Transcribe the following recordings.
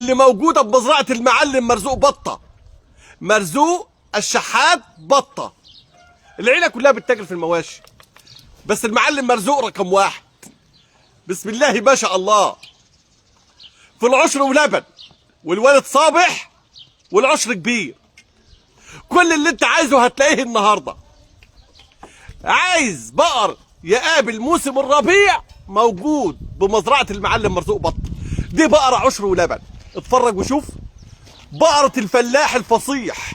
اللي موجوده بمزرعه المعلم مرزوق بطه. مرزوق الشحات بطه. العيله كلها بتتاجر في المواشي، بس المعلم مرزوق رقم واحد. بسم الله ما شاء الله. في العشر ولبن، والولد صابح، والعشر كبير. كل اللي انت عايزه هتلاقيه النهارده. عايز بقر يقابل موسم الربيع، موجود بمزرعه المعلم مرزوق بطه. دي بقره عشر ولبن. اتفرج وشوف. بقره الفلاح الفصيح،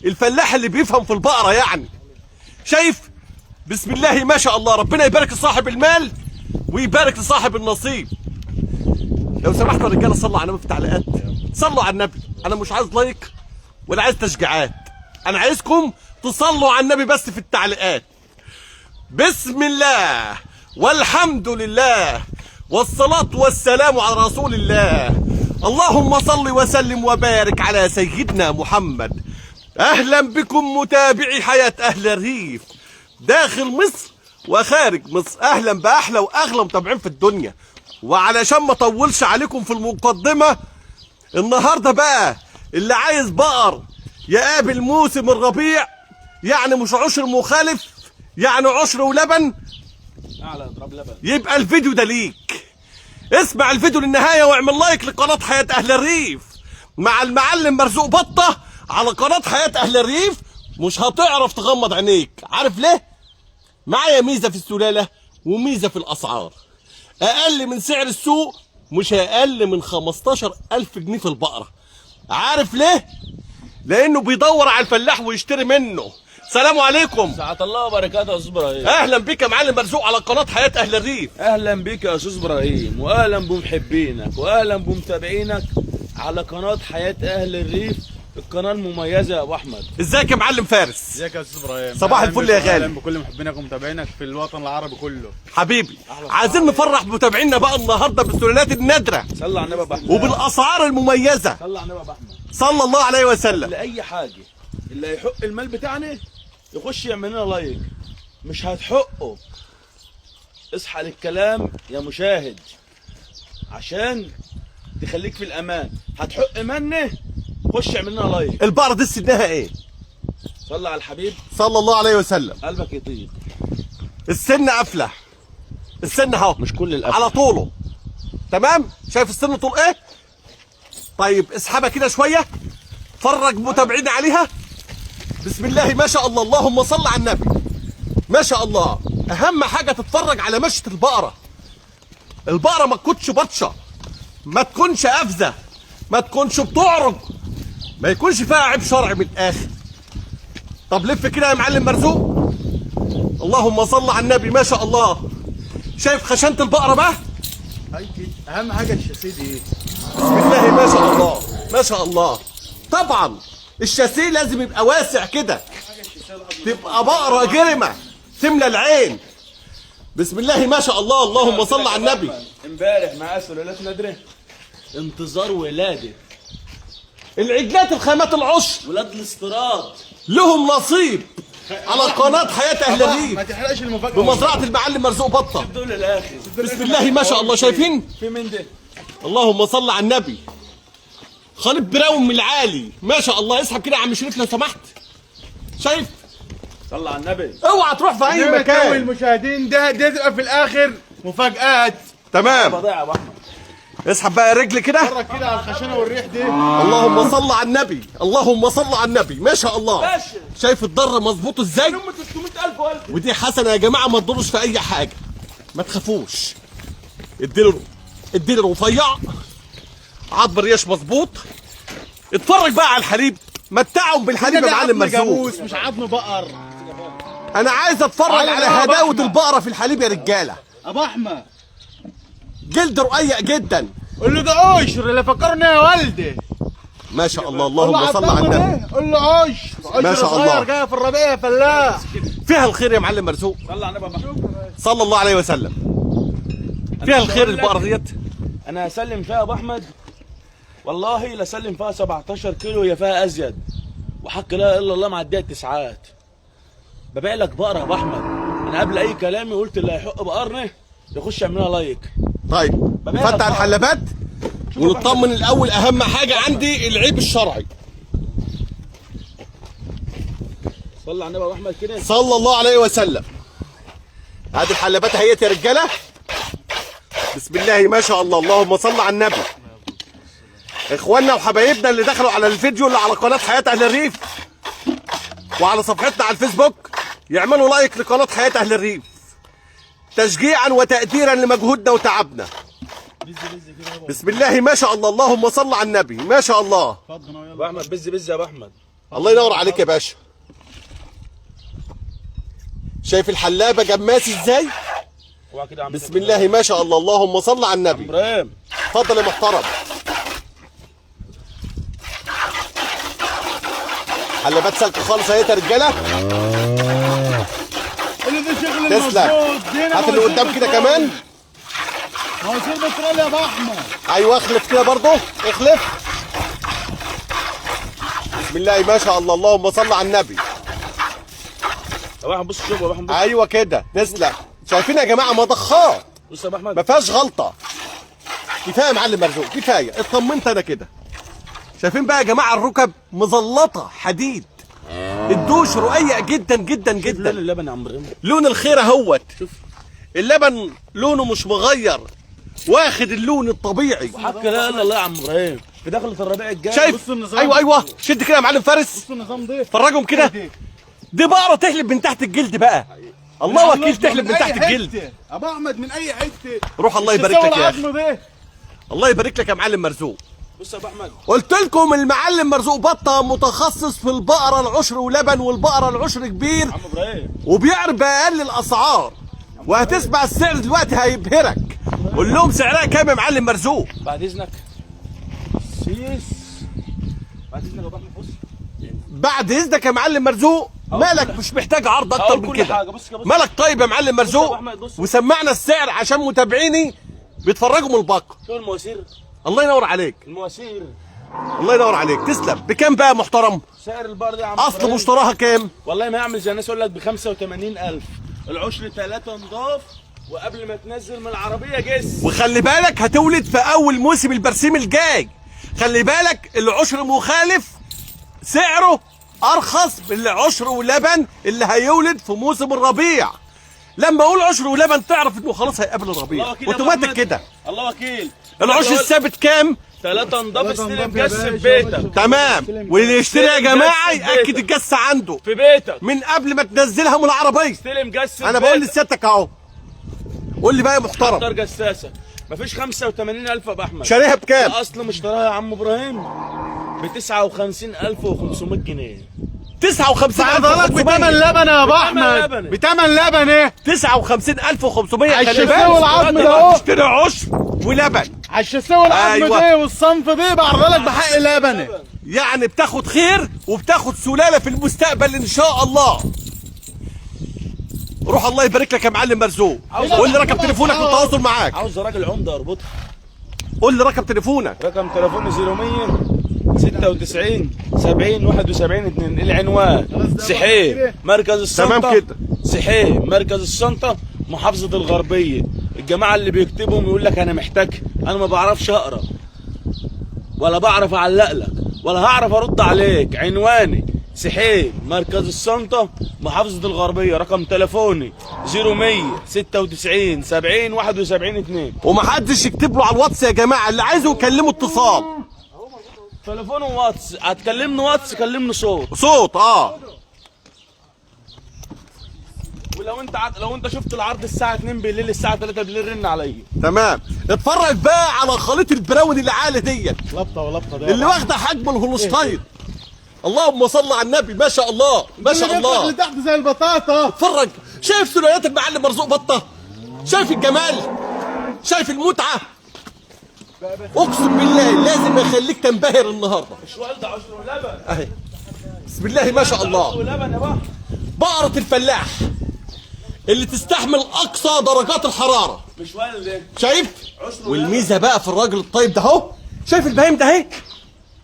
الفلاح اللي بيفهم في البقره يعني. شايف؟ بسم الله ما شاء الله. ربنا يبارك لصاحب المال ويبارك لصاحب النصيب. لو سمحتوا يا رجاله صلوا على النبي في التعليقات. صلوا على النبي. انا مش عايز لايك ولا عايز تشجيعات، انا عايزكم تصلوا على النبي بس في التعليقات. بسم الله والحمد لله والصلاة والسلام على رسول الله. اللهم صل وسلم وبارك على سيدنا محمد. اهلا بكم متابعي حياة اهل الريف داخل مصر وخارج مصر. اهلا باحلى واغلى متابعين في الدنيا. وعلشان ما اطولش عليكم في المقدمة، النهارده بقى اللي عايز بقر يقابل موسم الربيع، يعني مش عشر مخالف، يعني عشر ولبن، اعلى اضرب لبن، يبقى الفيديو ده ليك. اسمع الفيديو للنهايه واعمل لايك لقناه حياه اهل الريف مع المعلم مرزوق بطه على قناه حياه اهل الريف. مش هتعرف تغمض عينيك. عارف ليه؟ معايا ميزه في السلاله وميزه في الاسعار. اقل من سعر السوق، مش اقل من 15,000 جنيه في البقره. عارف ليه؟ لانه بيدور على الفلاح ويشتري منه. سلام عليكم. ساعة الله وبركاته يا استاذ ابراهيم. اهلا بك يا معلم مرزوق على قناه حياه اهل الريف. اهلا بك يا استاذ ابراهيم، واهلا بمحبينك واهلا بمتابعينك على قناه حياه اهل الريف، القناه المميزه يا ابو احمد. ازيك يا معلم فارس؟ ازيك يا استاذ ابراهيم؟ صباح الفل يا غالي. اهلا بكل محبينك ومتابعينك في الوطن العربي كله. حبيبي، عايزين نفرح متابعينا بقى النهارده بالسلالات النادره صلى على النبي يا ابو احمد. وبالاسعار المميزه. صلى على النبي يا ابو احمد صلى الله عليه وسلم. لاي حاجه اللي هيحق المال بتاعنا يخش يعمل لنا لايك. مش هتحقه، اصحى للكلام يا مشاهد عشان تخليك في الامان. هتحق منه، خش اعمل لنا لايك. البقره دي سنها ايه؟ صلى على الحبيب صلى الله عليه وسلم. قلبك يطيب. السن قافله. السن اهو مش كل القفل على طوله. تمام؟ شايف السن طول ايه؟ طيب اسحبها كده شويه. فرج متابعينا عليها. بسم الله ما شاء الله. اللهم صل على النبي. ما شاء الله. اهم حاجه تتفرج على مشيه البقره. البقره ما تكونش بطشه، ما تكونش قفزه، ما تكونش بتعرج، ما يكونش فيها عيب شرعي من الاخر. طب لف كده يا معلم مرزوق. اللهم صل على النبي. ما شاء الله. شايف خشنه البقره بقى؟ اهم حاجه الشاسيه دي. بسم الله ما شاء الله. ما شاء الله. طبعا الشاسيه لازم يبقى واسع كده، تبقى بقره جرمه تملى العين. بسم الله ما شاء الله. اللهم صل على النبي. امبارح معاه سلالات نادره، انتظار ولاده. العجلات الخامات العشر ولاد الاستيراد لهم نصيب على قناه حياه اهل ما الريف تحرقش المفاجاه. بمزرعه المعلم مرزوق بطه. دول الاخر. بسم الله ما شاء الله. شايفين؟ في من ده؟ اللهم صل على النبي. خالد براون من العالي. ما شاء الله. اسحب كده يا عم شريف لو سمحت. شايف؟ صلى على النبي. اوعى تروح في اي مكان. المشاهدين ده تبقى في الاخر مفاجآت. تمام. بضيع يا ابو احمد. اسحب بقى رجل كده. اتفرج كده على الخشنه والريح دي. اللهم صل على النبي. اللهم صل على النبي. ما شاء الله. باشا. شايف الضر مظبوط ازاي؟ هم 300,000 والد. ودي حسنه يا جماعه، ما تضرش في اي حاجه. ما تخافوش. اديله رفيع، عضب الريش مظبوط. اتفرج بقى على الحليب. متعهم بالحليب يا معلم مرزوق. جاموس مش عظم بقر. انا عايز اتفرج على هداوه البقره في الحليب يا رجاله. ابو احمد جلد رقيق جدا. قول له ده قشر اللي فكرني يا والدي. ما شاء الله. اللهم صل على النبي. قول له قشر. ما شاء الله. جايه في الربيع يا فلاح. فيها الخير يا معلم مرزوق. صلى على النبي يا ابو احمد. صلى الله عليه وسلم. فيها الخير البقره ديت. انا هسلم فيها يا ابو احمد، والله لسلم فيها 17 كيلو، هي فيها ازيد، وحق لا اله الا الله معديه التسعات. ببيع لك بقره يا ابو احمد. انا قبل اي كلامي قلت اللي هيحق بقرنا يخش يعمل لها لايك. طيب نفتح الحلبات. ونطمن الاول. اهم حاجه عندي العيب الشرعي. صلى على النبي يا ابو احمد كده. صلى الله عليه وسلم. هذه الحلبات اهيت يا رجاله. بسم الله ما شاء الله، اللهم صل على النبي. اخواننا وحبايبنا اللي دخلوا على الفيديو اللي على قناه حياه اهل الريف وعلى صفحتنا على الفيسبوك يعملوا لايك لقناه حياه اهل الريف تشجيعا وتقديرا لمجهودنا وتعبنا. بسم الله ما شاء الله، اللهم صل على النبي ما شاء الله. ابو احمد بز يا ابو احمد. الله ينور عليك يا باشا. شايف الحلابه جماسي ازاي؟ اوعى كده يا عم. بسم الله ما شاء الله، اللهم صل على النبي. ابراهيم اتفضل يا محترم. حلبات سلك خالص اهي يا رجاله. اللي ده شغل تسلم. المظبوط. هات اللي قدام كده كمان. مواسير بترول يا ابو احمد. ايوه اخلف كده برضه، اخلف. بسم الله ما شاء الله، اللهم صل على النبي. يا ابو احمد بص شوف يا ابو احمد. ايوه كده تسلم. شايفين يا جماعه مضخات بص يا ابو احمد. ما فيهاش غلطه. كفايه يا معلم مرزوق، كفايه، اطمنت انا كده. شايفين بقى يا جماعه الركب مزلطه حديد. الدوش رقيق جدا جدا لون جدا. اللبن يا عم ابراهيم. لون الخير اهوت. شوف اللبن لونه مش مغير، واخد اللون الطبيعي. حكى لا الا الله يا عم ابراهيم. في دخلة الربيع الجاي. شايف؟ بص النظام. ايوه شد كده يا معلم فارس. بص النظام ده. فرجهم كده. دي بقره تحلب من تحت الجلد بقى. الله وكيل تحلب من تحت الجلد. ابو احمد من اي حته. روح الله مش يبارك لك تسوي يا اخي. العظم ده. الله يبارك لك يا معلم مرزوق. بص يا ابو احمد. قلت لكم المعلم مرزوق بطه متخصص في البقره العشر ولبن، والبقره العشر كبير عم ابراهيم. وبيعرف باقل الاسعار. وهتسمع السعر دلوقتي هيبهرك. قول لهم سعرها كام يا معلم مرزوق. بعد اذنك. سيس. بعد اذنك يا ابو احمد بص. بعد اذنك يا معلم مرزوق. مالك مش محتاج عرض اكتر أقول من كل كده. حاجة. بص كده، بص. مالك طيب يا معلم بص يا مرزوق. أبو أحمد، بص. وسمعنا السعر عشان متابعيني بيتفرجوا من الباقه. شو المواسير؟ الله ينور عليك. المواسير. الله ينور عليك تسلم. بكام بقى يا محترم؟ سعر البقر ده يا عم اصل إبراهيم. مشتراها كام؟ والله ما يعمل زي الناس يقول لك ب 85,000. العشر 3 نضاف وقبل ما تنزل من العربيه جس. وخلي بالك هتولد في اول موسم البرسيم الجاي. خلي بالك العشر مخالف سعره ارخص من العشر ولبن اللي هيولد في موسم الربيع. لما اقول عشر ولبن تعرف انه خلاص هيقابل الربيع الله وكيل يا أبو اوتوماتيك أحمد. كده. الله وكيل. العشر الثابت كام؟ 3 نضاف تلاتة استلم نضاف يا جس باشا. في بيتك. تمام. واللي يشتري يا استلم جماعه جس في ياكد بيتك. الجس عنده في بيتك. من قبل ما تنزلها من العربيه. استلم جس في انا بقول بيتك. لسيادتك اهو. قول لي بقى يا محترم، اختار جساسه. مفيش 85,000 يا ابو احمد. شاريها بكام؟ الاصل مشتراها يا عم ابراهيم ب 59,500 جنيه. 59,500 بتمن لبن يا ابو احمد. لبن. بتمن لبن ايه؟ 59,500. على خلي الشاسيه بالك والعظم ده اهو. تشتري عشر ولبن. على الشاسيه والعظم أيوة. ده والصنف ده بعرض لك بحق لبن. يعني بتاخد خير وبتاخد سلاله في المستقبل ان شاء الله. روح الله يبارك لك يا معلم مرزوق. قول لي رقم تليفونك والتواصل معاك. عاوز راجل عمده اربطها. قول لي رقم تليفونك. رقم تليفوني 0100 96 70 71 2. العنوان سحيم مركز السلطة. تمام كده. سحيم مركز السلطة محافظة الغربية. الجماعة اللي بيكتبهم يقول لك أنا محتاج، أنا ما بعرفش أقرأ ولا بعرف أعلق لك ولا هعرف أرد عليك. عنواني سحيم مركز السلطة محافظة الغربية. رقم تليفوني 0100 96 70 71 2. ومحدش يكتب له على الواتس يا جماعه، اللي عايزه يكلمه اتصال. تليفونه واتس. هتكلمني واتس كلمني صوت. صوت ولو انت شفت العرض الساعه 2 بالليل الساعه 3 بالليل رن عليا. تمام. اتفرج بقى على خليط البراون اللي عالي ديت لبطه ولبطه ده اللي واخده حجم الهولشتاين. اللهم صل على النبي ما شاء الله ما شاء الله. اللي تحت زي البطاطا. اتفرج. شايف سلالات المعلم مرزوق بطه؟ شايف الجمال؟ شايف المتعه؟ اقسم بالله لازم اخليك تنبهر النهارده. مش والده عشر ولبن. اهي بسم الله ما شاء الله. ولبن يا بابا. بقره الفلاح اللي تستحمل اقصى درجات الحراره. مش والده. شايف؟ عشر والميزه بقى في الراجل الطيب ده اهو. شايف البهايم ده اهي؟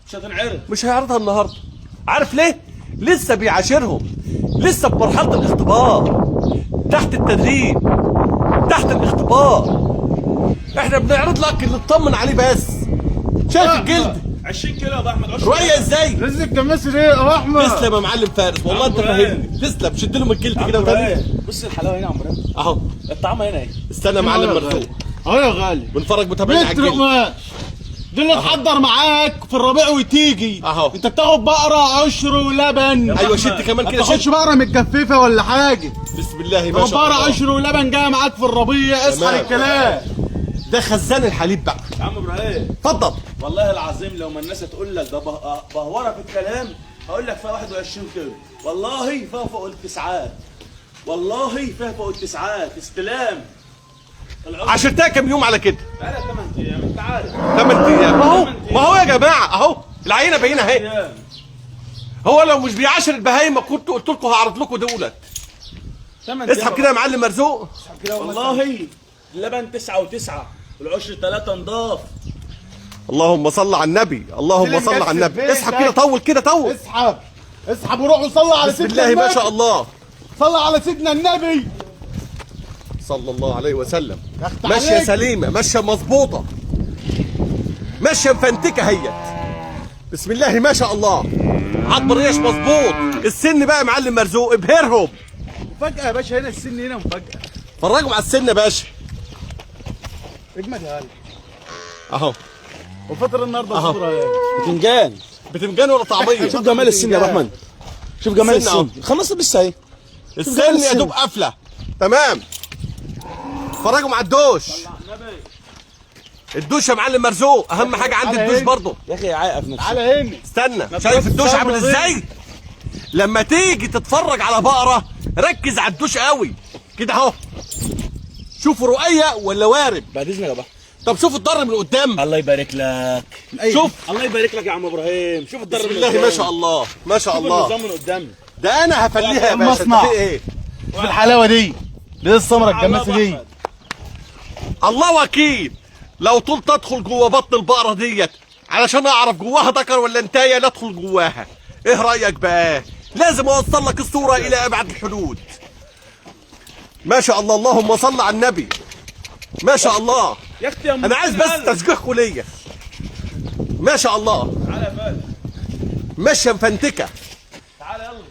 مش هتنعرف. مش هيعرضها النهارده. عارف ليه؟ لسه بيعاشرهم، لسه في مرحله الاختبار، تحت التدريب، تحت الاختبار. احنا بنعرض لك اللي تطمن عليه بس. شايف الجلد 20 كيلو يا ابو احمد. رؤيه ازاي؟ رزق تمثل ايه يا ابو احمد؟ تسلم يا معلم فارس، والله انت عمرو فاهمني. تسلم، شد له من الجلد كده وتاني. بص الحلاوه هنا يا عمرو، اهو الطعم هنا اهي. استنى يا معلم مرزوق، اهو يا غالي. بنفرج متابعين على لتر الجلد. قماش دي اللي تحضر معاك في الربيع وتيجي. اهو. انت بتاخد بقره عشر ولبن. ايوه شد كمان ما كده، تاخدش شد. بقره متجففه ولا حاجه. بسم الله ما تاخد شاء بقره الله. عشر ولبن جايه معاك في الربيع. اصحى تمام. الكلام. ده خزان الحليب بقى. يا عم ابراهيم اتفضل. والله العظيم لو ما الناس تقول لك ده بهوره في الكلام، هقول لك فيها 21 كيلو. والله فيها فوق التسعات، والله فيها فوق التسعات استلام. عشرتها كام يوم على كده؟ بقالها 8 ايام انت عارف. 8 ايام اهو. ما هو يا جماعه اهو العينه باينه اهي. ايام هو لو مش بيعاشر البهايم ما كنت قلت لكم هعرض لكم دولت. 8 ايام اسحب كده يا معلم مرزوق. والله اللبن 9 و9 والعشر 3 نضاف. اللهم صل على النبي، اللهم صل على النبي. اسحب كده، طول كده، طول. اسحب اسحب وروح وصلي على بسم سيدنا الله النبي. ما شاء الله. صلي على سيدنا النبي صلى الله عليه وسلم. يا أخت ماشيه عليك. سليمه، ماشيه مظبوطه، ماشيه مفنتكه هي. بسم الله ما شاء الله. عض الريش مظبوط. السن بقى يا معلم مرزوق ابهرهم. مفاجأة يا باشا. هنا السن هنا مفاجأة. فرجوا على السن يا باشا. اجمد يا غالي. اهو وفطر النهارده أهو. فطرة ايه؟ بتنجان. بتنجان ولا طعميه؟ شوف جمال السن يا ابو احمد، شوف جمال السن أهو. السن. خلصت لسه اهي. السن يا دوب قافله. تمام. فرجوا على الدوش. الدوش يا معلم مرزوق اهم حاجه عندي على الدوش هنا. برضه. يا اخي عاقف نفسك. تعالى هنا. استنى، شايف الدوش عامل ازاي؟ لما تيجي تتفرج على بقره ركز على الدوش قوي كده اهو. شوفوا رؤيه ولا وارد. بعد اذنك يا ابو احمد. طب شوف الضر من قدام. الله يبارك لك. شوف. الله يبارك لك يا عم ابراهيم. شوف الضرب بسم الله ما شاء الله ما شاء شوف الله. النظام من قدام. ده انا هفليها يا باشا. انت مصنع. في ايه؟ في الحلاوة دي. دي السمرة الجماسة دي. الله وكيل. لو طلت ادخل جوه بطن البقره ديت علشان اعرف جواها ذكر ولا انتايه لا ادخل جواها. ايه رايك بقى؟ لازم اوصل لك الصوره الى ابعد الحدود. ما شاء الله، اللهم صل على النبي. ما شاء الله. يا اختي يا ام انا عايز بس تشجيعكم ليا. ما شاء الله. تعالى يا فادي. ماشيه مفنتكه تعالى يلا.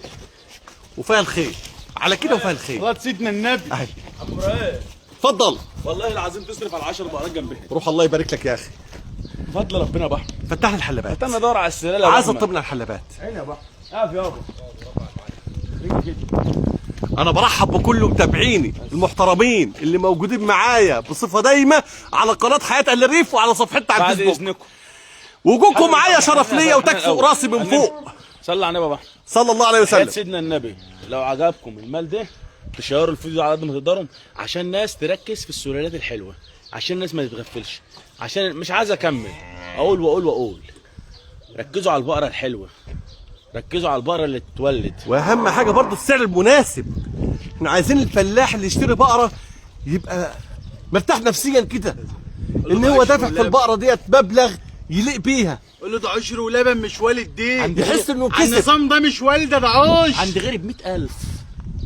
وفيها الخير على كده وفيها الخير. صلاة سيدنا النبي. اهي عم ابراهيم اتفضل. والله العظيم تصرف على 10 بقرات جنبها. روح الله يبارك لك يا اخي. بفضل ربنا يا ابو احمد. فتح لي الحلبات. استنى ادور على السلاله. عايز اطلبنا الحلبات. عيني يا ابو احمد. اقف يابا. انا برحب بكل متابعيني المحترمين اللي موجودين معايا بصفه دايمه على قناه حياه اهل الريف وعلى صفحتي على بعد الفيسبوك. اذنكم وجودكم معايا شرف ليا وتكفئ راسي من فوق. صلى على النبي يا ابو احمد. صلى الله عليه حياة وسلم. سيدنا النبي. لو عجبكم المال ده تشيروا الفيديو على قد ما تقدروا عشان الناس تركز في السلالات الحلوه، عشان الناس ما تتغفلش، عشان مش عايز اكمل اقول واقول واقول. ركزوا على البقره الحلوه، ركزوا على البقره اللي تتولد. واهم حاجه برضو السعر المناسب. احنا عايزين الفلاح اللي يشتري بقره يبقى مرتاح نفسيا كده ان هو دافع في البقره ديت مبلغ يليق بيها. قول له ده عشر ولبن مش والد دي. يحس انه كسب. النظام ده مش والده ده عوش. عند غيري ب 100,000.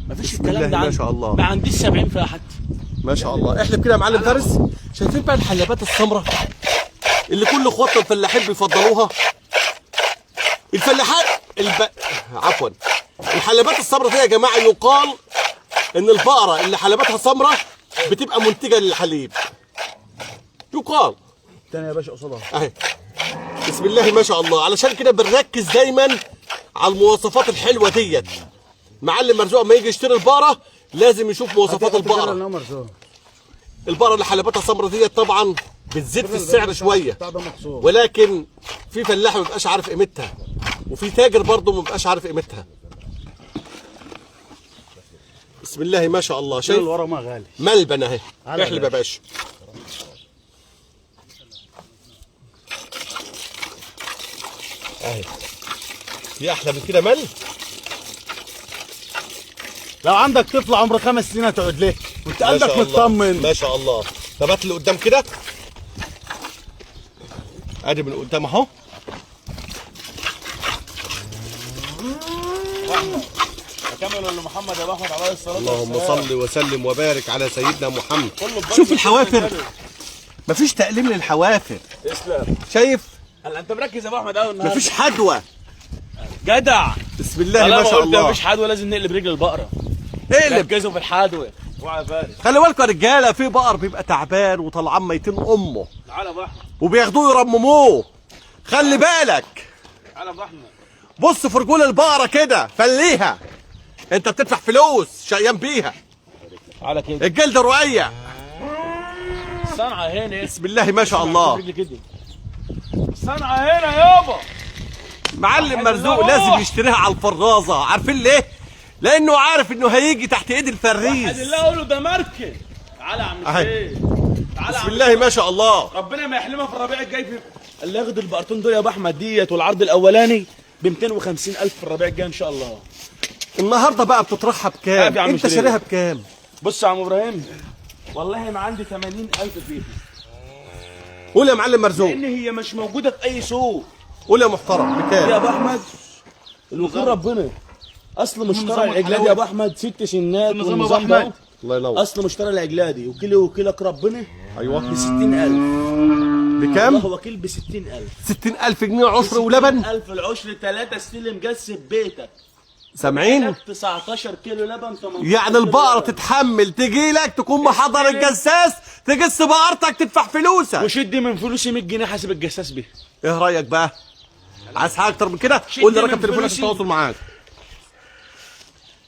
مفيش بسم الكلام الله ده ما عندي. شاء الله. ما عنديش 70 فيها حتى. ما شاء الله. احلب كده يا معلم فارس. شايفين بقى الحلبات السمراء اللي كل اخواتنا الفلاحين بيفضلوها؟ الفلاحات عفوا الحلبات السمراء دي يا جماعه يقال ان البقره اللي حلباتها سمراء بتبقى منتجه للحليب. يقال. تاني يا باشا قصادها. اهي بسم الله ما شاء الله. علشان كده بنركز دايما على المواصفات الحلوه ديت. معلم مرزوق ما يجي يشتري البقره لازم يشوف مواصفات البقره. البقره اللي حلباتها سمراء ديت طبعا بتزيد في السعر شويه، ولكن في فلاح ما بيبقاش عارف قيمتها وفي تاجر برضه ما بيبقاش عارف قيمتها. بسم الله ما شاء الله. شايف الورا ما غالي. ملبن اهي. احلب يا باشا. اهي في احلى من كده مل. لو عندك طفل عمره 5 سنين هتقعد ليه؟ وانت ما قلبك شاء الله. مطمن. ما شاء الله. طب هات اللي قدام كده. ادي من قدام اهو. اكمل ولا محمد يا ابو احمد عليه الصلاه اللهم صل وسلم وبارك على سيدنا محمد. كله ببركة شوف الحوافر. النبي. مفيش تقليل للحوافر. تسلم. شايف هلا انت مركز يا ابو احمد قوي النهارده. مفيش حدوه. جدع. بسم الله ما شاء الله. مفيش حدوه، لازم نقلب رجل البقره. اقلب. ركزوا في الحدوه. اوعى يا فارس. خلي بالكم يا رجاله، في بقر بيبقى تعبان وطلعان ميتين امه تعالى يا ابو احمد. وبياخدوه يرمموه. خلي بالك. تعالى يا ابو احمد. بص في رجول البقره كده، فليها. انت بتدفع فلوس شقيان بيها. تعالى كده. الجلد رقيق. الصنعه هنا. بسم الله ما شاء الله. الصنعه هنا يابا. معلم مرزوق لازم يشتريها على الفرازه، عارفين ليه؟ لانه عارف انه هيجي تحت ايد الفريز. واحد الله اقول له ده مركز. تعالى يا عم الشيخ. تعالى يا بسم عم الله ما شاء الله. ربنا ما يحلمها في الربيع الجاي. في اللي ياخد البقرتين دول يا ابو احمد ديت، والعرض الاولاني ب 250,000 في الربيع الجاي ان شاء الله. النهارده بقى بتطرحها بكام؟ يا عم انت شريف. شاريها بكام؟ بص يا عم ابراهيم، والله ما عندي 80,000 فيها، قول يا معلم مرزوق. لان هي مش موجوده في اي سوق. قول يا محترم يا بكام؟ ابو احمد الوكيل ربنا اصل مشترى العجلادي يا ابو احمد 6 سنات والنظام ده. الله ينور. اصل مشترى العجلادي وكيلك ربنا ايوه. ب 60,000. بكام؟ الله وكيل ب 60,000. 60,000 جنيه عشر ولبن. 60,000 العشر 3 استلم جس بيتك. سامعين؟ 19 كيلو لبن 18 يعني البقرة تتحمل تجي لك تكون محضر الجساس تجس بقرتك تدفع فلوسك. وشدي من فلوسي 100 جنيه حاسب الجساس بيه. ايه رايك بقى؟ عايز حاجه اكتر من كده؟ شد قول لي من رقم تليفونك فلوسي. التواصل معاك.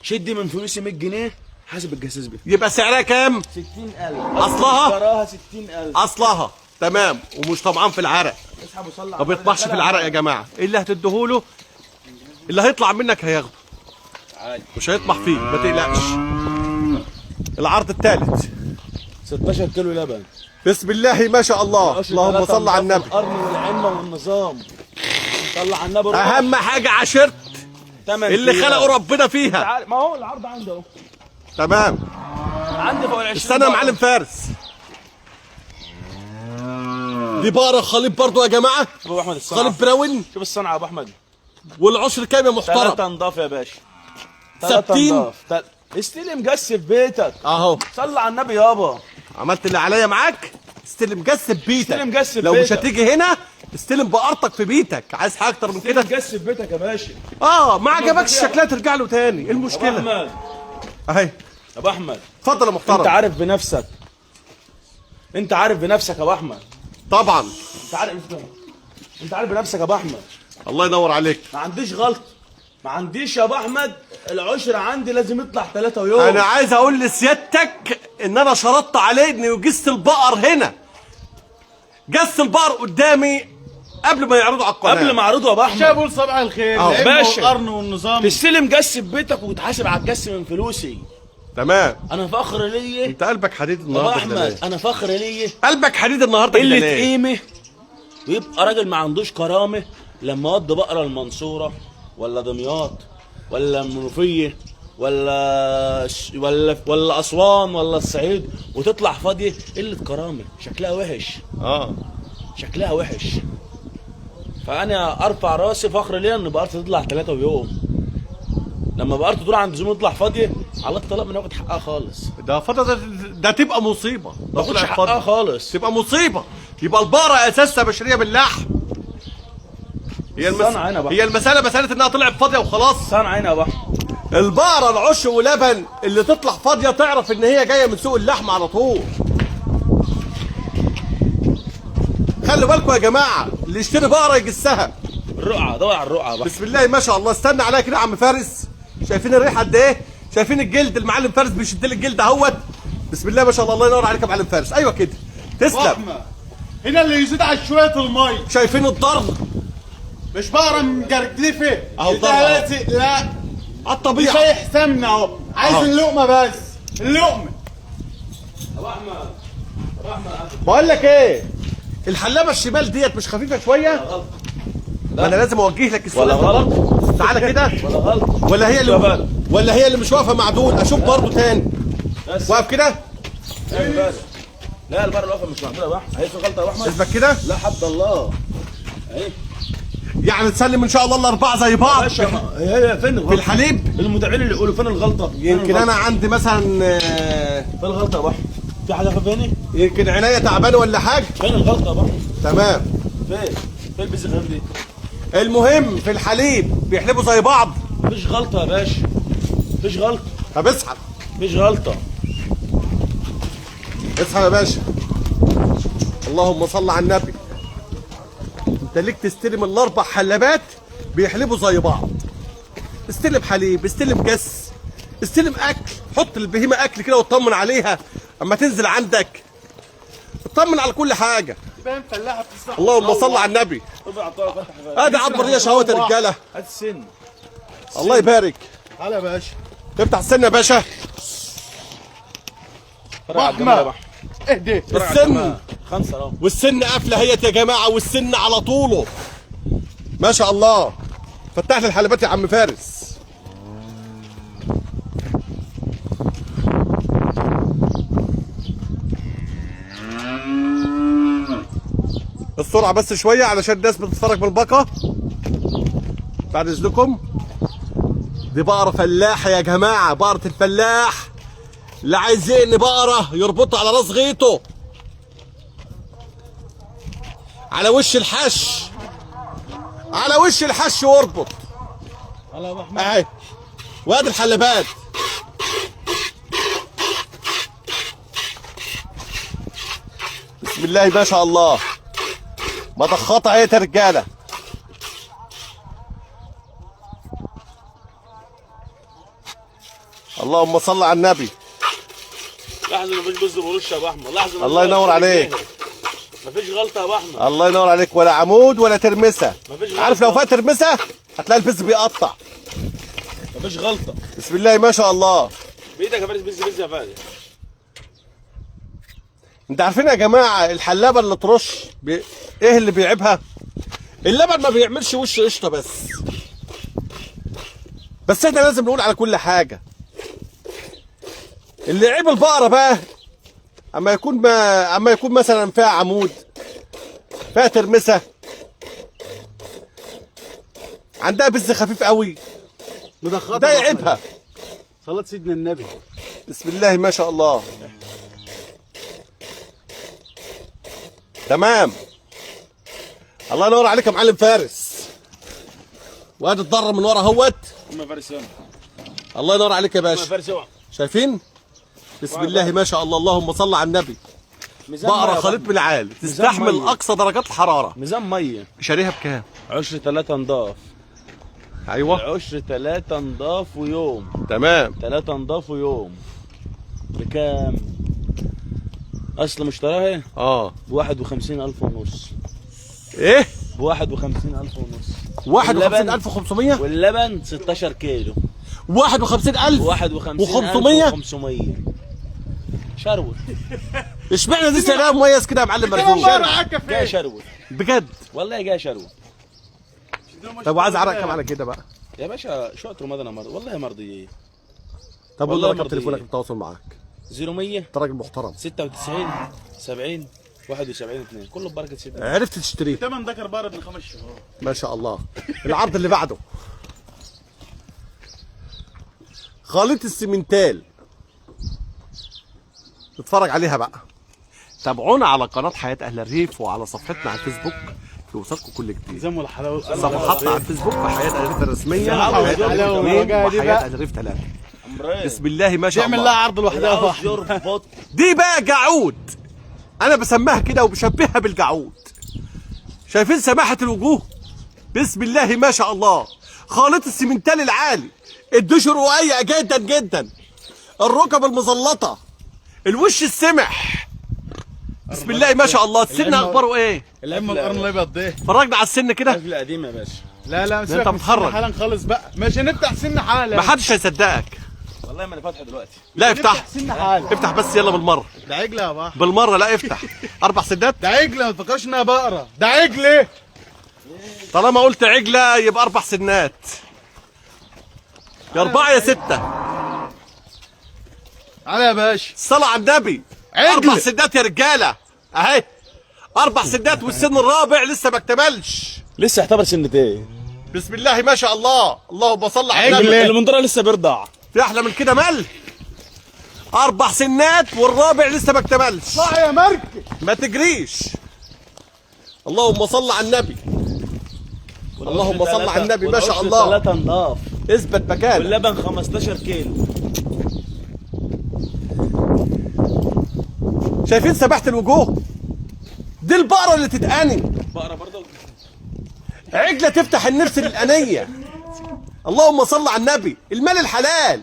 شدي من فلوسي 100 جنيه حاسب الجساس بيه. يبقى سعرها كام؟ 60,000. أصلها؟ اشتراها 60,000. اصلها تمام ومش طمعان في العرق. اسحب وصلي ما بيطمعش في العرق يا جماعه. ايه اللي هتديهوله؟ اللي هيطلع منك هياخده. مش هيطمح فيه، ما تقلقش. العرض الثالث 16 كيلو لبن. بسم الله ما شاء الله. اللهم صل على النبي. القرن والعمه والنظام. صلى على النبي. اهم حاجه عشرت اللي خلقوا ربنا فيها. ما هو العرض عنده اهو. تمام. عندي فوق ال 20. استنى يا معلم فارس. دي بقرة خليط برضو يا جماعة. ابو احمد الصنعه. خليط براون. شوف الصنعه يا ابو احمد. والعشر كام يا محترم؟ 3 نضاف يا باشا. ثابتين؟ استلم جس في بيتك. اهو. صلى على النبي يابا. عملت اللي عليا معاك. استلم جس في بيتك. استلم جس في لو بيتك. مش هتيجي هنا استلم بقرتك في بيتك. عايز حاجة أكتر من كده؟ استلم جس في بيتك يا باشا. ما عجبكش شكلها ترجع له تاني. إيه المشكلة؟ ابو احمد. أهي. ابو احمد اتفضل يا محترم. انت عارف بنفسك. انت عارف بنفسك يا ابو احمد. طبعا. انت عارف بنفسك يا ابو احمد. الله ينور عليك. ما عنديش غلط. ما عنديش يا ابو احمد. العشر عندي لازم يطلع 3 يوم. أنا عايز أقول لسيادتك إن أنا شرطت عليه إنه يجس البقر هنا. جس البقر قدامي قبل ما يعرضوا على القناة. قبل ما اعرضه يا ابو احمد. شابوا صباح الخير. أهو. العلم باشا. والقرن والنظام. تستلم جس في بيتك وتحاسب على الجس من فلوسي. تمام. انا فخر ليا. أنت قلبك حديد ابو النهارده. احمد انا فخر ليا. قلبك حديد النهارده كده قله ليه؟ قيمه. ويبقى راجل ما عندوش كرامه لما ودي بقره المنصوره ولا دمياط ولا المنوفيه ولا اسوان ولا الصعيد وتطلع فاضيه. قله كرامه. شكلها وحش. شكلها وحش. فانا ارفع راسي فخر ليا ان بقرتي تطلع 3 يوم. لما بقرتي تروح عند زميلي تطلع فاضيه على الطلاق ما ناخد حقها خالص. ده فترة ده تبقى مصيبة. ما تاخدش حقها خالص. تبقى مصيبة. يبقى البقرة اساسها بشرية باللحم. صنع هنا بقى. هي المسألة مسألة انها طلعت فاضية وخلاص. صنع عيني يا بحر. البقرة العش ولبن اللي تطلع فاضية تعرف ان هي جاية من سوق اللحم على طول. خلي بالكم يا جماعة اللي يشتري بقرة يجسها. الرقعة. دور على الرقعة بقى. بسم الله ما شاء الله. استنى عليا كده يا عم فارس. شايفين الريحة قد ايه؟ شايفين الجلد؟ المعلم فارس بيشد لي الجلد اهوت. بسم الله ما شاء الله. الله ينور عليك يا معلم فارس. ايوه كده. تسلم. رحمة. هنا اللي يزيد على شوية المي. شايفين الضرب؟ مش بقرة مجرجلفة. أهو ده ضرب أهو. لازق. لا. على مش الطبيعة. هيحسمنا اهو. عايز أهو. اللقمة بس. اللقمة. ابو احمد. بقول لك ايه؟ الحلابة الشمال ديت مش خفيفة شوية؟ ما انا لازم اوجه لك السؤال. ولا غلط. تعالى كده. ولا غلط. ولا هي اللي مش واقفة معدول. اشوف برضه تاني. بس. واقف كده. لا البقرة الواقفة مش معدولة يا بحر. هي في غلطة يا ابو احمد. اثبت كده. لا حد الله. اهي. يعني تسلم ان شاء الله الاربعة زي بعض. باشا هي فين الغلطة؟ في الحليب. المدعين اللي يقولوا فين الغلطة؟ يمكن انا عندي مثلا فين الغلطة يا بحر؟ في حاجة خفيانة؟ يمكن عينيا تعبانة ولا حاجة. فين الغلطة يا بحر؟ تمام. فين فين البز الخفيف دي؟ المهم في الحليب بيحلبوا زي بعض. مفيش غلطه يا باشا، مفيش غلطه، طب اسحب مفيش غلطه. اسحب يا باشا. اللهم صل على النبي. انت ليك تستلم الاربع حلبات بيحلبوا زي بعض. استلم حليب، استلم جس، استلم اكل، حط البهيمه اكل كده واطمن عليها اما تنزل عندك. اطمن على كل حاجه. فاهم فلاحه بتصح. اللهم صل على النبي. طبعا عطارة فتح فاتح. ادي عبر يا شهوات يا رجاله. هات السن. الله يبارك. تعالى يا باشا. افتح السن يا باشا. فرع على الجمال يا بحر. اهدي. فرع على السن. الجمال. خمسه اهو. والسن قافله هيت يا جماعه، والسن على طوله ما شاء الله. فتح لي الحلبات يا عم فارس. السرعه بس شويه علشان الناس بتتفرج من البقره بعد اذنكم. دي بقره فلاحه يا جماعه، بقره الفلاح اللي عايز يقني بقره يربطها على راس غيته على وش الحش، على وش الحش واربط. على يا ابو احمد. اهي وادي الحلبات. بسم الله ما شاء الله. مضخات اهي يا رجاله. اللهم صل على النبي. لحظه مفيش بز برش يا ابو احمد، لحظه. الله ينور عليك. مفيش غلطه يا ابو احمد. الله ينور عليك. ولا عمود ولا ترمسه. مفيش غلطة. عارف لو فيها ترمسه هتلاقي البز بيقطع. مفيش غلطه. بسم الله ما شاء الله. بايدك يا فارس. بز يا فارس. انت عارفين يا جماعه الحلابه اللي ترش ايه اللي بيعيبها؟ اللبن ما بيعملش وش قشطه بس احنا لازم نقول على كل حاجه. اللي عيب البقره بقى اما يكون مثلا فيها عمود، فيها ترمسه، عندها بز خفيف قوي، ده يعيبها. صلاة سيدنا النبي. بسم الله ما شاء الله. تمام. الله ينور عليك يا معلم فارس. وادي الضر من ورا اهوت. قوم يا فارس يلا. الله ينور عليك يا قوم يا باشا. فارس اوعى. شايفين؟ بسم الله ما شاء الله. اللهم صل على النبي. ميزان مية بقرة يا خليط بحر. من العالي ميزان تستحمل مية. اقصى درجات الحراره. ميزان ميه. شاريها بكام؟ عشر 3 نضاف. ايوه عشر 3 نضاف ويوم. تمام. 3 نضاف ويوم. بكام؟ اصل مشتراها اه ب 51,000 ونص. ايه؟ ب 51,000 ونص. 51,500 واللبن 16 كيلو. 51,000 51,500 شروت. اشمعنى دي سعرها مميز كده يا معلم كمان مرزوق؟ مرة عكا جاي فين؟ شروت. بجد؟ والله جاي شروت. طب وعايز اعرق كام على كده بقى؟ يا باشا شو رمضان مرضي والله مرضية. طب والله والله رقم مرضية. تليفونك التواصل معاك. 0100 انت راجل محترم. 96 70 71 2 كله ببركة سيدنا. عرفت تشتريه. تمن ذكر بارد من 5 شهور. ما شاء الله. العرض اللي بعده خليط السمنتال. نتفرج عليها بقى. تابعونا على قناة حياة أهل الريف وعلى صفحتنا على الفيسبوك ليوصلكم كل جديد. زموا الحلاوه. صفحاتنا على الفيسبوك حياة أهل الريف الرسمية، عاوز حياة أهل الريف يربط 2 الوجاهة دي وحياة بقى. أهل الريف 3. عمرين. بسم الله ما شاء تعمل لها الله. عرض لوحدها عاوز واحدة. يربط. دي بقى جعود. أنا بسميها كده وبشبهها بالجعود. شايفين سماحة الوجوه؟ بسم الله ما شاء الله. خليط السمنتال العالي، الدشر رقيقة جدا جدا، الركب المزلطة، الوش السمح. بسم الله ما شاء الله. السن اخباره ايه؟ العم القرن الابيض ده. اتفرجنا على السن كده؟ قفلة قديمة يا باشا. لا انت بتهرج. حالا خالص بقى. مش هنفتح سن حالا. محدش هيصدقك. والله ما انا فاتحه دلوقتي. لا افتح. نفتح سن حالا. افتح بس يلا بالمرة. ده عجله يا بحر. بالمرة لا افتح. 4 سدات. ده عجله ما تفكرش انها بقره. ده عجله. طالما قلت عجلة يبقى 4 سنات. يا 4 يا 6. تعالى يا باشا. الصلاة على النبي. عجل. 4 سدات يا رجالة. اهي 4 سدات والسن الرابع لسه ما اكتملش. لسه اعتبر سنتين. بسم الله ما شاء الله. اللهم صل على عجل. النبي. اللي من دره لسه بيرضع. في احلى من كده مال؟ 4 سنات والرابع لسه ما اكتملش. صح يا مركب. ما تجريش. اللهم صل على النبي. اللهم صل على النبي ما شاء الله. 3 نضاف. اثبت مكانك. واللبن 15 كيلو. شايفين سباحة الوجوه؟ دي البقرة اللي تتقني. بقرة برضه. عجلة تفتح النفس للأنية. اللهم صل على النبي. المال الحلال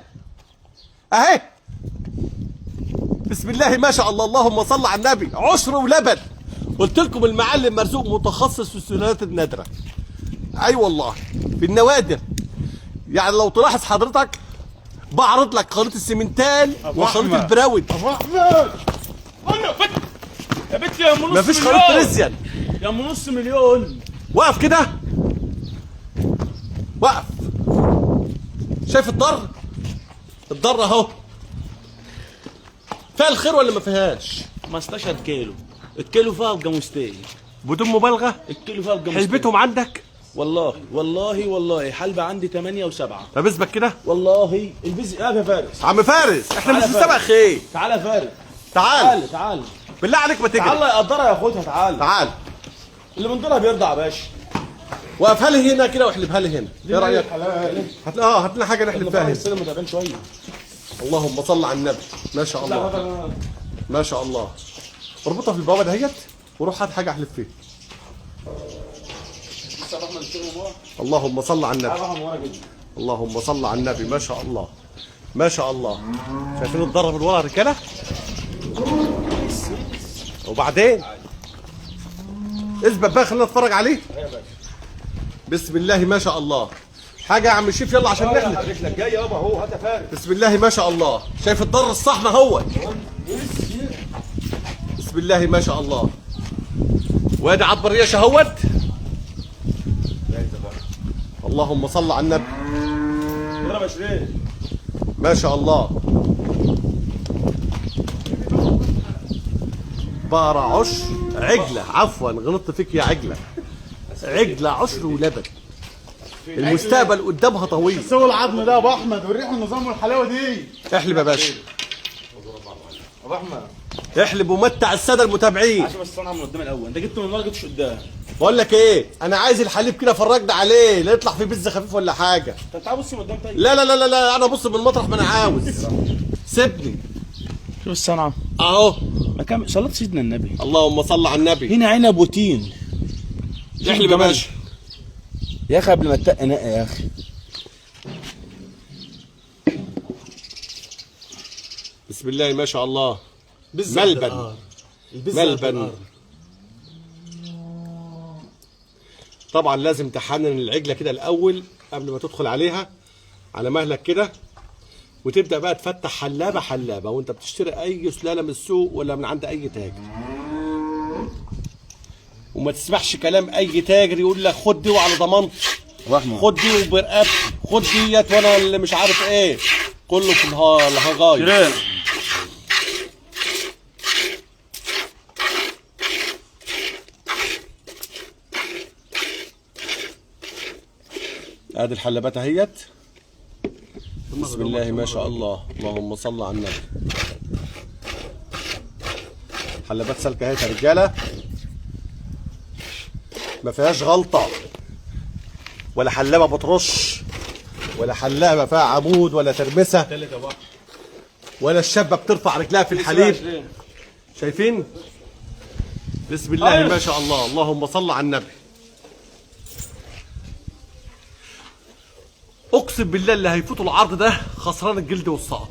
اهي. بسم الله ما شاء الله. اللهم صل على النبي. عشر ولبن. قلت لكم المعلم مرزوق متخصص في السلالات النادرة. اي والله في النوادر. يعني لو تلاحظ حضرتك بعرض لك خليط السمنتال وخليط البراود. ابو احمد يا بنت يا ام نص مفيش مليون. خليط بريزيان. يا ام نص مليون. وقف كده. وقف. شايف الضر؟ الضر اهو. فيها الخير ولا ما فيهاش؟ 15 كيلو. الكيلو فيها الجاموستين. بدون مبالغه. الكيلو فيها الجاموستين. حسبتهم عندك؟ والله حلبة عندي 8 و7. طب اثبت كده. والله البيز يا فارس. عم فارس احنا مش تعالى في سبق خير. تعالى يا فارس. تعال تعال بالله عليك ما تجري. تعال يقدرها ياخدها. تعال تعال. اللي من دولها بيرضع يا باشا. وقفها لي هنا كده واحلبها لي هنا. ايه رايك؟ حلال. هات لنا حاجه نحلب فيها هنا. السلم متعبان شويه. اللهم صل على النبي ما شاء الله. ما شاء الله. اربطها في البوابه دهيت وروح هات حاجه احلب فيها. اللهم صل على النبي. اللهم صل على النبي ما شاء الله. ما شاء الله. شايفين الضرب من ورا الرجاله؟ وبعدين اثبت بقى خلينا نتفرج عليه. بسم الله ما شاء الله. حاجه يا عم الشيف يلا عشان نحلب. رجلك جاي يابا اهو. هات يا فارس. بسم الله ما شاء الله. شايف الضر الصحن اهو. بسم الله ما شاء الله. وادي عبر ريش اهوت. اللهم صل على النبي. اضرب يا شريف. ما شاء الله. بقرة عشر عجلة. عفوا غلطت فيك يا عجلة. عجلة عشر ولبن. المستقبل قدامها طويل. سوي العظم ده يا ابو احمد وريح النظام والحلاوه دي. احلب يا باشا. ابو احمد احلب ومتع الساده المتابعين. عشان بس انا من قدام الاول. انت جبته من ورا جبتش قدام. بقول لك ايه، انا عايز الحليب كده فرجنا عليه لا يطلع فيه بز خفيف ولا حاجه. طب تعال بص من قدام طيب. لا لا لا لا, لا. انا ابص من مطرح ما انا عاوز. سيبني شوف الصنعه اهو. مكان صلاه سيدنا النبي. اللهم صل على النبي. هنا عنب وتين. احلب يا باشا. يا اخي قبل ما تتقي نقي يا اخي. بسم الله ما شاء الله. ملبن. ملبن. طبعا لازم تحنن العجله كده الاول قبل ما تدخل عليها على مهلك كده، وتبدا بقى تفتح حلابه حلابه وانت بتشتري اي سلاله من السوق ولا من عند اي تاجر. وما تسمعش كلام اي تاجر يقول لك خد دي وعلى ضمانتي، خد دي وبرقبتي، خد ديت وانا اللي مش عارف ايه، كله في الهجاي. ادي الحلبات اهيت. بسم الله ما شاء الله. اللهم صل على النبي. حلبات سالكه اهيت يا رجاله، ما فيهاش غلطه، ولا حلابه بترش، ولا حلابه فيها عمود ولا ترمسه، ولا الشابه بترفع رجلها في الحليب. شايفين؟ بسم الله ما شاء الله. اللهم صل على النبي. اقسم بالله اللي هيفوتوا العرض ده خسران الجلد والسقط،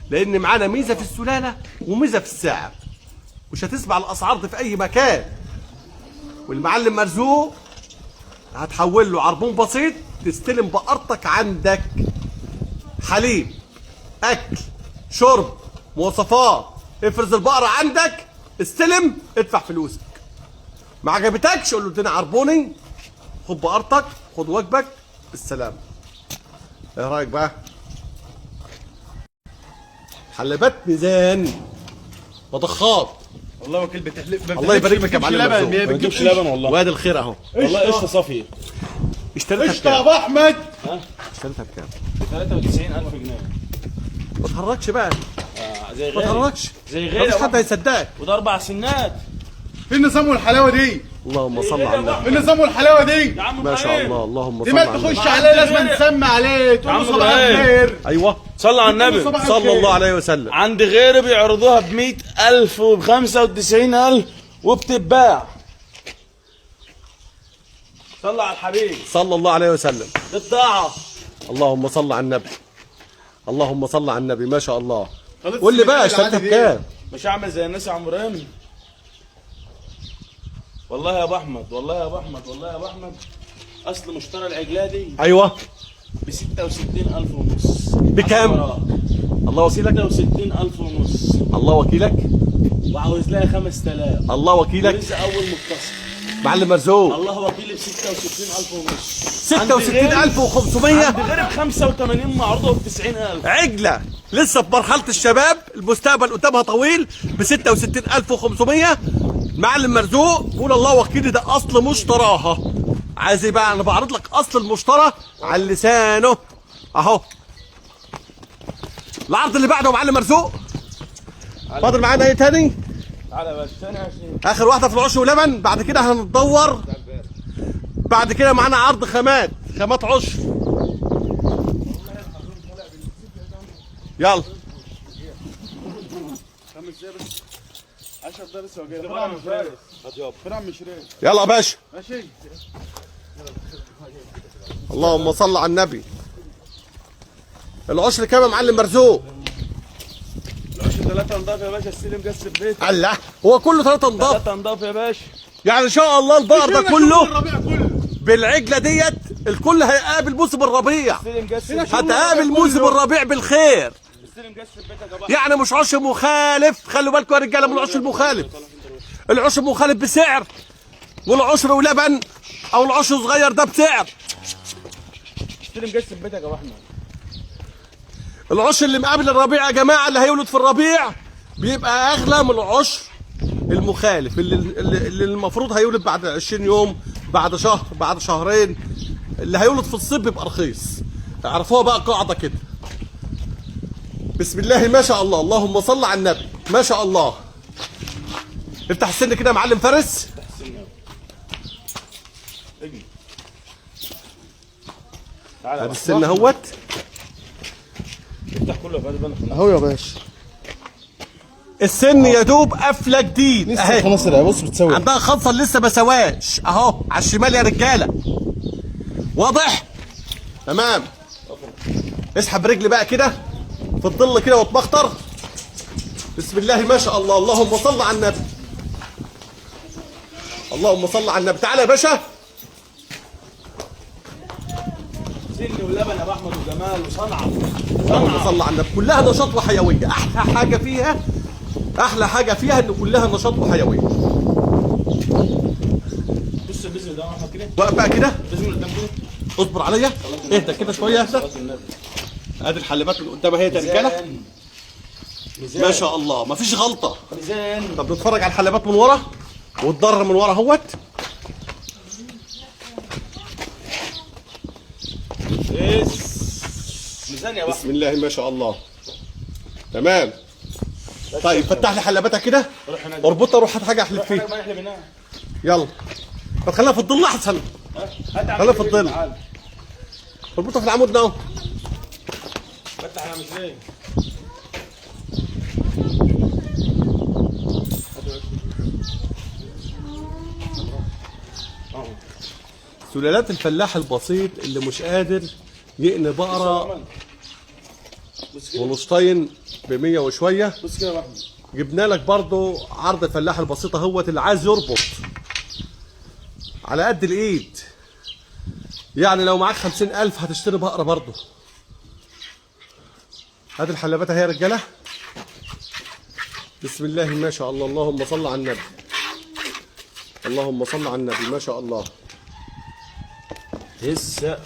لان معانا ميزه في السلاله وميزه في السعر. مش هتسمع الاسعار دي في اي مكان. والمعلم مرزوق هتحول له عربون بسيط، تستلم بقرتك عندك. حليب، اكل، شرب، مواصفات. افرز البقره عندك، استلم، ادفع فلوسك. ما عجبتكش قول له اديني عربوني، خد بقرتك، خد واجبك، بالسلامه. ايه رايك بقى؟ حلبات ميزان مضخات. والله وكيل بتحلف. الله يبارك لك يا معلم مرزوق. ما بتجيبش لبن والله. وادي الخير اهو. والله قشطه صافيه. اشتريتها قشطه يا بكام؟ ابو احمد. اشتريتها بكام؟ 93,000 جنيه. ما تهرجش بقى. زي ما غيري. تهرجش. زي غيري. مفيش حد هيصدقك. وده 4 سنات. في النظام والحلاوه دي. اللهم صل على النبي. النظام والحلاوه دي يا عم ما شاء إبراهيم. الله اللهم دي صل ما على النبي. تخش عليه لازم نسمي عليه تقول له عم صباح إبراهيم. الخير. ايوه صلى على النبي. صباح صلى الخير. الله عليه وسلم. عند غيري بيعرضوها ب 100,000 وب 95,000 وبتتباع. صلى على الحبيب. صلى الله عليه وسلم. بالطاعة. اللهم صل على النبي. اللهم صل على النبي ما شاء الله. خلاص قول لي بقى السمكة اشتريتها العادي دي. بكام؟ مش هعمل زي الناس يا عم ابراهيم. والله يا ابو احمد، والله يا ابو احمد، والله يا ابو احمد، اصل مشترى العجله دي ايوه ب 66,000 ونص. بكام؟ الله وكيلك. 66,000 ونص. الله وكيلك. وعاوز لها 5,000. الله وكيلك. لسه اول متصل. معلم مرزوق. الله وكيلي ب 66,000 ونص. 66,500 عند غيري ب 85 معروضه ب 90,000. عجلة لسه في مرحلة الشباب، المستقبل قدامها طويل، ب 66,500. معلم مرزوق قول الله وكيلي ده أصل مشتراها. عايز ايه بقى؟ أنا بعرض لك أصل المشترى على لسانه أهو. العرض اللي بعده يا معلم مرزوق. فاضل معانا ايه تاني؟ تعالى يا باشا ثاني 20. آخر واحدة في العش ولبن، بعد كده هنتدور. بعد كده معانا عرض خامات عشر. يلا 10 دقايق لسه جاي. فرع مش رايق. فرع مش رايق. يلا يا باشا. ماشي. اللهم صل على النبي. العشر كام يا معلم مرزوق؟ العشر 3 نضاف يا باشا. السلم جس بيت. الله هو كله 3 نضاف 3 نضاف يا باشا. يعني ان شاء الله البقر ده كله الربيع كله. بالعجله ديت الكل هيقابل موسم الربيع. السلم جس هتقابل موسم الربيع بالخير. السلم جس بيتك يا باشا. يعني مش عشر مخالف، خلوا بالكم يا رجاله من العشر المخالف. العشر مخالف بسعر، والعشر ولبن او العشر صغير ده بسعر. السلم جس بيتك يا ابو احمد. العشر اللي مقابل الربيع يا جماعه اللي هيولد في الربيع بيبقى اغلى من العشر المخالف اللي المفروض هيولد بعد 20 يوم، بعد شهر، بعد شهرين. اللي هيولد في الصيف بيبقى رخيص. اعرفوها بقى قاعده كده. بسم الله ما شاء الله. اللهم صل على النبي ما شاء الله. افتح السن كده يا معلم فارس. اجي. تعالى ادي السن اهوت افتح كله يا فندم. اهو يا باشا. السن يا دوب قفله جديد لسه اهي. خلاص بص بتسوي. عندها خلصه لسه ما سواش اهو على الشمال يا رجاله. واضح؟ تمام. اسحب رجلي بقى كده في الظل كده واتبختر. بسم الله ما شاء الله. اللهم صل على النبي. اللهم صل على النبي. تعالى يا باشا. سن ولبن يا ابو احمد وجمال وصنعه. اللهم صل على النبي. كلها نشاط وحيويه. احلى حاجه فيها، احلى حاجه فيها ان كلها نشاط وحيويه. بص البذر ده يا احمد كده. واقف بقى كده. البذر قدام كده. اصبر عليا. اهدى كده شويه اهدى. صلاة النبي. ادي الحلبات اللي قدام اهي يا رجاله. ميزان. ميزان. ما شاء الله مفيش غلطه. ميزان. طب نتفرج على الحلبات من ورا والضر من ورا اهوت. ميزان يا ابو احمد. بسم الله ما شاء الله. تمام. طيب فتح لي حلباتك كده. روح هناك. اربطها روح هات حاجه احلب فيه. فيها. ما نحلب هنا. يلا. طب خليها في الظل احسن. هات خليها في الظل. تعال. اربطها في العمود ده اهو. فتح يا مشري. سلالات الفلاح البسيط اللي مش قادر يقني بقره بص كده. ونصطين ب 100 وشويه. بص كده يا ابو احمد. جبنا لك برضو عرض الفلاح البسيط اهوت اللي عايز يربط على قد الايد. يعني لو معاك 50,000 هتشتري بقره برضو. هات الحلبات اهي يا رجاله. بسم الله ما شاء الله. اللهم صل على النبي. اللهم صل على النبي ما شاء الله. لسه.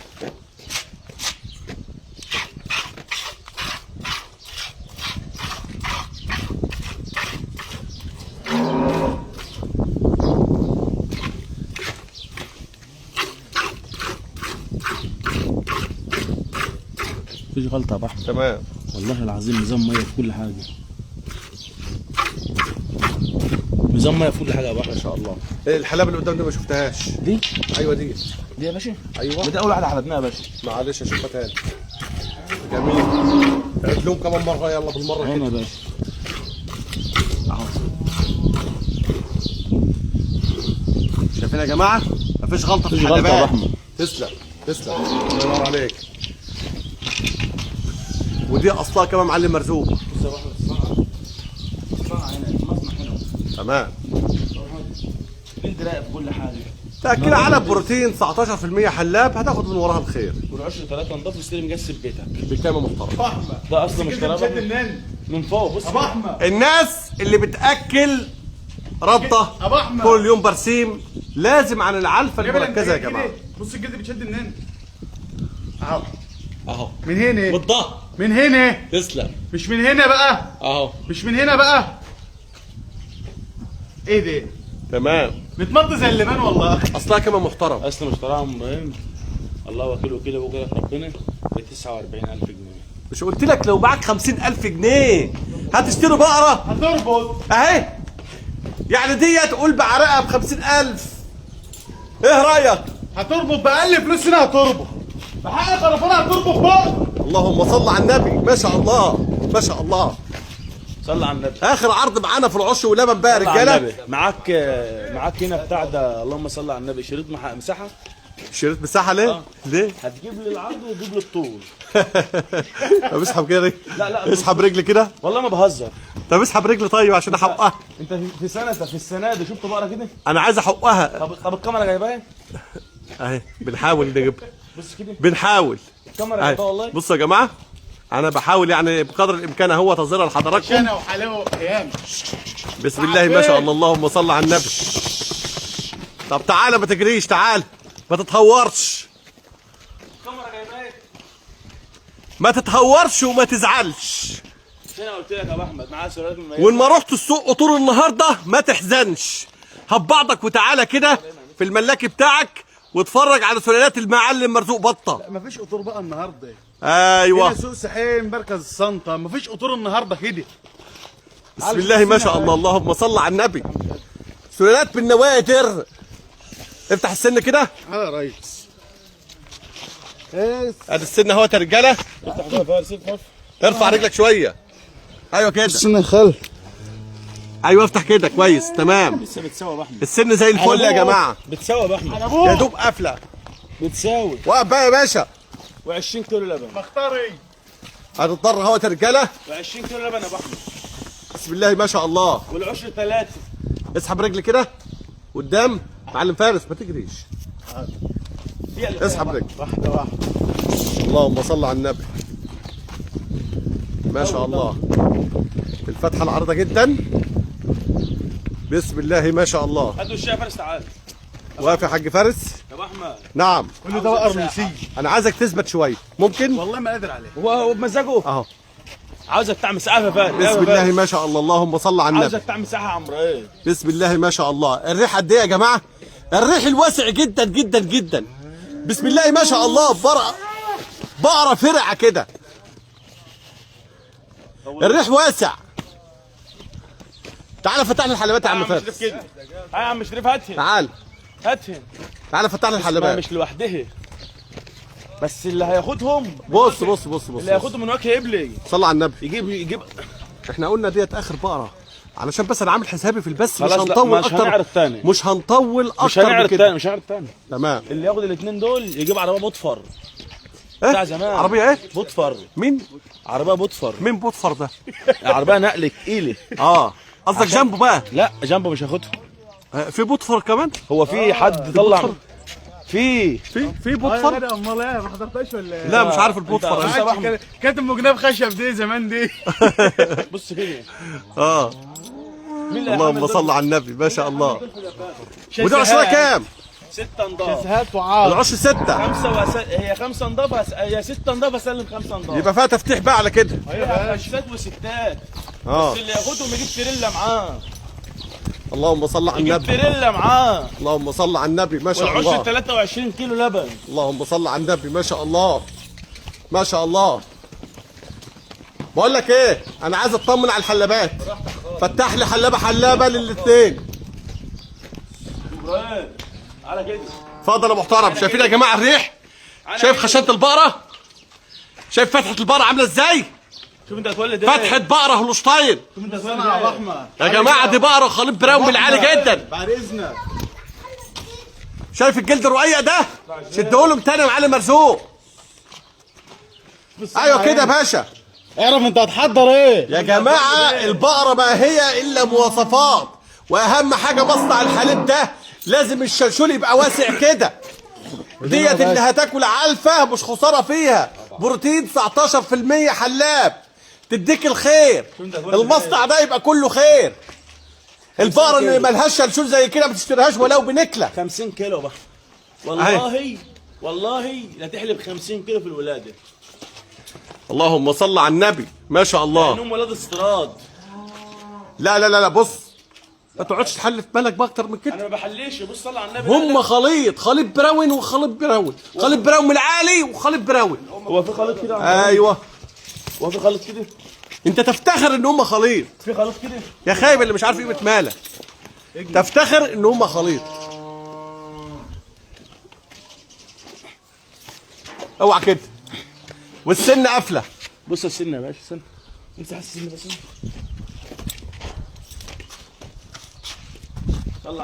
مفيش غلطة يا ابو احمد. والله العظيم نظام ميه في كل حاجة. نظام ميه فول حاجه يا بحر ان شاء الله. الحلاب اللي قدام دي ما شفتهاش. دي ايوه دي يا باشا. ايوه دي اول واحده حلبناها يا باشا. معلش اشوفها تاني. جميل. عيد لهم كمان مره يلا بالمره هنا كده. يا باشا اهو. شايفين يا جماعه؟ مفيش غلطه في مفيش غلطة يا الحلبات. أبو أحمد. تسلم تسلم الله ينور عليك. ودي اصلها كمان معلم مرزوق. بص يا ابو احمد الصنعه هنا المصنع هنا. تمام. انت راقب كل حاجه. تاكلها على بروتين 19% حلاب هتاخد من وراها الخير. والعشر 3 نضاف تستلم جسد بيتك. بكام محترم. احمد ده اصلا مش بتشد كلام منين؟ من فوق. بص ابو احمد الناس اللي بتاكل ربطه ابو احمد كل يوم برسيم لازم عن العلفه جبل المركزه يا انت جماعه. كده. بص الجلد بتشد منين؟ اهو اهو من هنا بالضبط. من هنا تسلم. مش من هنا بقى اهو مش من هنا بقى. ايه ده؟ تمام. بتمض زي اللبان والله. اصلها كمان محترم. اصلا اشتراها من ابراهيم الله وكيل وكيل وكيل ربنا ب 49,000 جنيه. مش قلت لك لو معاك 50,000 جنيه هتشتري بقره؟ هتربط اهي. يعني ديت قول بعرقها ب 50,000. ايه رايك؟ هتربط بأقل فلوس هنا هتربط. بحق خرفانة هتربط بقى. اللهم صل على النبي. ما شاء الله ما شاء الله. صلى على النبي. اخر عرض معانا في العش ولبن بقى يا صلى على رجاله. النبي. معاك هنا بتاع ده اللهم صل على النبي شريط مساحه. شريط مساحه ليه؟ ليه؟ هتجيب لي العرض وتجيب لي الطول. طب اسحب كده. لا اسحب رجلي كده. والله ما بهزر. طب اسحب رجلي طيب عشان احقها. انت في السنه دي شفت بقره كده؟ انا عايز احقها. طب الكاميرا جايباها؟ اهي بنحاول نجيبها. بص كده بنحاول. الكاميرا اهي جايباها والله. بصوا يا جماعه انا بحاول يعني بقدر الامكان اهو تظهرها لحضراتكم. شنا وحلاوه وقيام. بسم الله ما شاء الله اللهم صل على النبي. طب تعالى ما تجريش تعال ما تتهورش. الكاميرا جايباها. ما تتهورش وما تزعلش. انا قلت لك يا ابو احمد معايا سؤالات من وان ما رحت السوق طول النهارده ما تحزنش. هب بعضك وتعالى كده في الملاكي بتاعك واتفرج على سلالات المعلم مرزوق بطه. مفيش قطور بقى النهارده. ايوه هنا سوق سحيم مركز السنطه مفيش قطور النهارده كده. بسم الله ما شاء الله اللهم صل على النبي. سلالات بالنوادر. افتح السن كده. يا ريس. ادي السن اهوت يا رجاله. افتح بقى فارس خف. ارفع رجلك شويه. ايوه كده. السنه خل. ايوه افتح كده كويس تمام. لسه بتساوي يا ابو احمد. السن زي الفل يا جماعه. بتساوي يا ابو احمد. يا دوب قافله. بتساوي واقف بقى يا باشا. و20 كيلو لبن. مختاري. هتضطر اهوت يا رجاله. و20 كيلو لبن يا ابو احمد. بسم الله ما شاء الله. والعشر 3. اسحب رجلي كده قدام. معلم فارس ما تجريش. اسحب رجلي. واحده واحده. اللهم صل على النبي. ما شاء الله. الفتحه العريضه جدا. بسم الله ما شاء الله. هاتوا الشاي يا فارس تعال. واقف يا حاج فارس. يا ابو احمد نعم. كل ده بقى رمسي. انا عايزك تثبت شويه ممكن. والله ما قادر عليه. هو بمزاجه. اهو. عاوزك تعمل سقف يا فارس. بسم الله ما شاء الله اللهم صل على النبي. عاوزك تعمل ساحه عمران. بسم الله ما شاء الله. الريح قد ايه يا جماعه؟ الريح الواسع جدا جدا جدا. بسم الله ما شاء الله. بقره فرعه كده. الريح واسع. تعال فتح لي الحلبات يا عم فارس. شريف كده. يا عم شريف هاتهن. تعال هاتهن. تعال فتح لي ما الحلبات. مش لوحدها. بس اللي هياخدهم بص بص بص بص. اللي هياخدهم من وجه قبلي صلى على النبي. يجيب احنا قلنا ديت اخر بقره علشان بس انا عامل حسابي في البث مش خلاص. لا، هنطول مش اكتر. هنعرض تاني. مش هنطول مش اكتر من هنعرض كده. تاني مش هنعرض تاني. تمام. اللي ياخد الاثنين دول يجيب عربيه بوتفر ايه؟ بتاع زمان. عربيه ايه؟ بوتفر. مين؟ عربيه بوتفر. مين بوتفر ده؟ عربيه نقل تقيله. قصدك عشان- جنبه بقى. لا جنبه مش هاخدها. في بوتفر كمان؟ هو في حد طلع بوتفر؟ في في بوتفر؟ امال ايه ما حضرتهاش ولا ايه؟ لا مش عارف البوتفر أنت- إيه. أحمد. كاتب مجناب خشب دي زمان دي. بص كده. اه مين اللي اللهم هيحمل صل دول؟ على النبي ما شاء الله. شاسهات. وده عشرة كام؟ 6 نضاف. شاسهات وعار. العش 6. هي 5 نضاف هي 6 نضاف اسلم 5 نضاف. يبقى فيها تفتيح بقى على كده. هي خشات وستات. اه بس اللي ياخدهم يجيب تريلا معاه. اللهم صل على يجيب النبي. تريلا معاه. اللهم صل على النبي ما شاء والعشر الله. 23 كيلو لبن. اللهم صل على النبي ما شاء الله. ما شاء الله. بقول لك ايه انا عايز اطمن على الحلبات. فتح لي حلابه للاثنين. ابراهيم على كده. اتفضل يا محترم. شايفين يا جماعه الريح؟ شايف خشنه البقره؟ شايف فتحه البقره عامله ازاي؟ شوف انت هتولد ايه؟ فتحه بقره هولشتاين شوف انت هتولد انا يا ابو ايه؟ احمد يا جماعه، دي بقره خليط براون بالعالي جدا. بعد اذنك. شايف الجلد الرقيق ده؟ شدهولهم تاني يا معلم مرزوق. ايوه كده يا باشا. اعرف انت هتحضر ايه. يا جماعه البقره ما هي الا مواصفات، واهم حاجه مصنع الحليب ده لازم الشلشول يبقى واسع كده. ديت اللي هتاكل علفه مش خساره فيها، بروتين 19% حلاب، تديك الخير. المصنع ده يبقى كله خير. البقره اللي ملهاش شلشول زي كده ما تشتريهاش ولو بنكله. 50 كيلو بقى. والله لا تحلب 50 كيلو في الولاده. اللهم صل على النبي، ما شاء الله. انهم ولاد استيراد. لا لا لا لا، بص ما تقعدش تحلف بالك بقى اكتر من كده. انا ما بحليش، بص صلي على النبي. هم خليط براون وخليط براون، خليط براون من العالي وخليط براون. هو في خليط كده؟ ايوه. هو في خليط كده؟ انت تفتخر ان هم خليط في خليط كده؟ يا خايب اللي مش عارف قيمه مالك. تفتخر ان هم خليط. اوعى كده. والسن قافله. بص السن يا باشا، السن. امسح السن بس.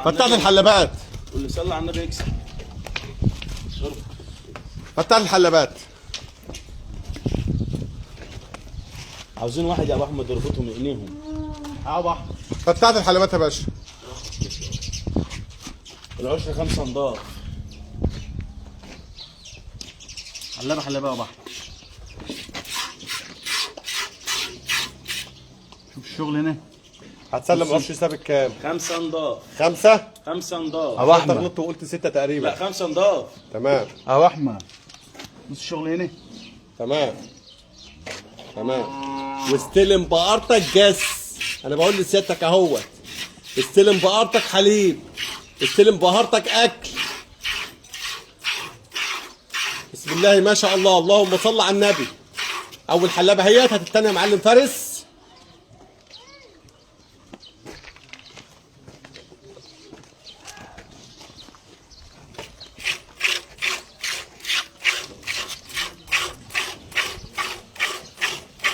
فتحت الحلبات. واللي صلى على النبي يكسب. فتحت الحلبات. عاوزين واحد يا ابو احمد يربطهم بايديهم. يا ابو احمد فتحت الحلبات يا باشا. العشر 5 نضاف. حلابه يا ابو احمد. شوف الشغل هنا. هتسلم قرش حسابك كام؟ 5 نضاف. 5؟ 5 نضاف. ابو احمد غلطت وقلت 6 تقريبا. لا 5 نضاف. تمام يا ابو احمد بص الشغل هنا. تمام. واستلم بقرتك جس. انا بقول لسيادتك اهوت، استلم بقرتك حليب، استلم بقرتك اكل. بسم الله ما شاء الله، اللهم صل على النبي. اول حلابه اهيت، هتتنى يا معلم فارس.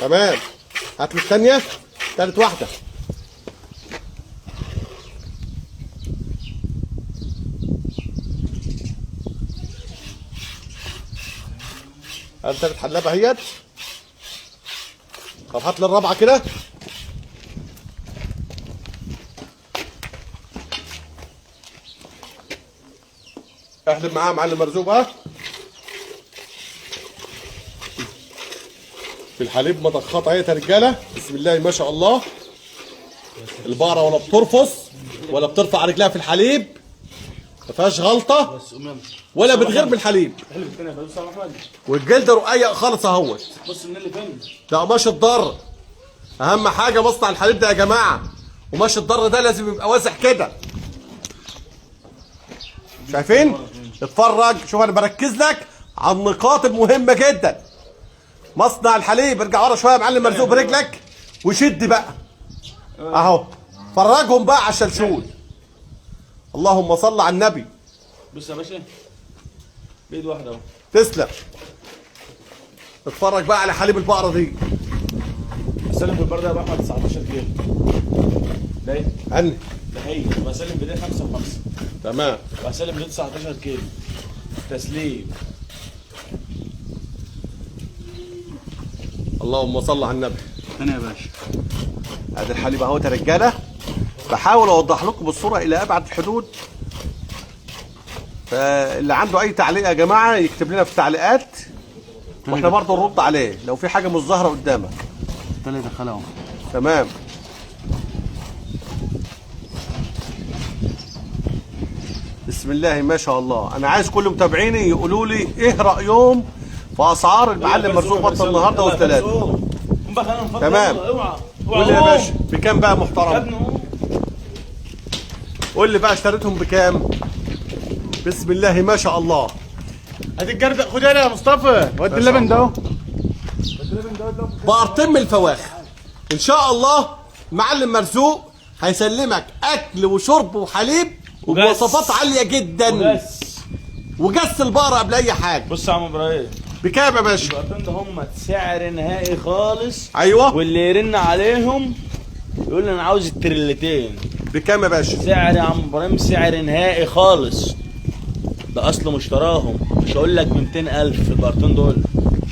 تمام. هات لي الثانية، ثالث واحدة. هات ثالث حلابة اهيت. طب هات لي الرابعة كده. احلب معاها معلم مرزوق بقى. في الحليب مضخات اهي يا رجاله. بسم الله ما شاء الله. البقره ولا بترفص ولا بترفع رجلها في الحليب، ما فيهاش غلطه ولا بتغير بالحليب. احلب الثانيه يا استاذ احمد. والجلد رقيق خالص اهوت. بص من اللي فين. ده قماش الضر. اهم حاجه مصنع الحليب ده يا جماعه. قماش الضر ده لازم يبقى واسع كده. شايفين؟ اتفرج، شوف انا بركز لك على النقاط المهمه جدا. مصنع الحليب، ارجع ورا شويه يا معلم مرزوق برجلك وشد بقى اهو. فرجهم بقى على الشلشول. اللهم صل على النبي. بص يا باشا، بايد واحده اهو. تسلم. اتفرج بقى على حليب البقره دي. اسلم في البرده يا ابو احمد 19 كيلو. ليه؟ هني. ده هي بسلم بدايه 5 و5. تمام. بسلم بدايه 19 كيلو. تسليم. اللهم صل على النبي. ثانية يا باشا. ادي الحليب اهوت يا رجاله. بحاول اوضح لكم بالصوره الى ابعد الحدود. فاللي عنده اي تعليق يا جماعه يكتب لنا في التعليقات، واحنا برضه نرد عليه لو في حاجه مش ظاهره قدامك. ثلاثة خلاهم. تمام. بسم الله ما شاء الله. انا عايز كل متابعيني يقولوا لي ايه رايهم في اسعار المعلم مرزوق بطه النهارده والثلاثه. تمام. قول لي يا باشا بكام بقى محترم؟ قول لي بقى اشتريتهم بكام؟ بسم الله ما شاء الله. هات الجرد، خد هنا يا مصطفى. ودي اللبن ده اهو. بقرتين من الفواخر ان شاء الله. معلم مرزوق هيسلمك اكل وشرب وحليب ومواصفات عاليه جدا، بس وجس البقره قبل اي حاجه. بص يا عم ابراهيم، بكام يا باشا؟ البقرتين ده هم سعر نهائي خالص. ايوه. واللي يرن عليهم يقول لي انا عاوز التريلتين. بكام يا باشا؟ سعر يا عم ابراهيم سعر نهائي خالص. ده اصله مشتراهم، مش هقول لك ب 200,000 في البقرتين دول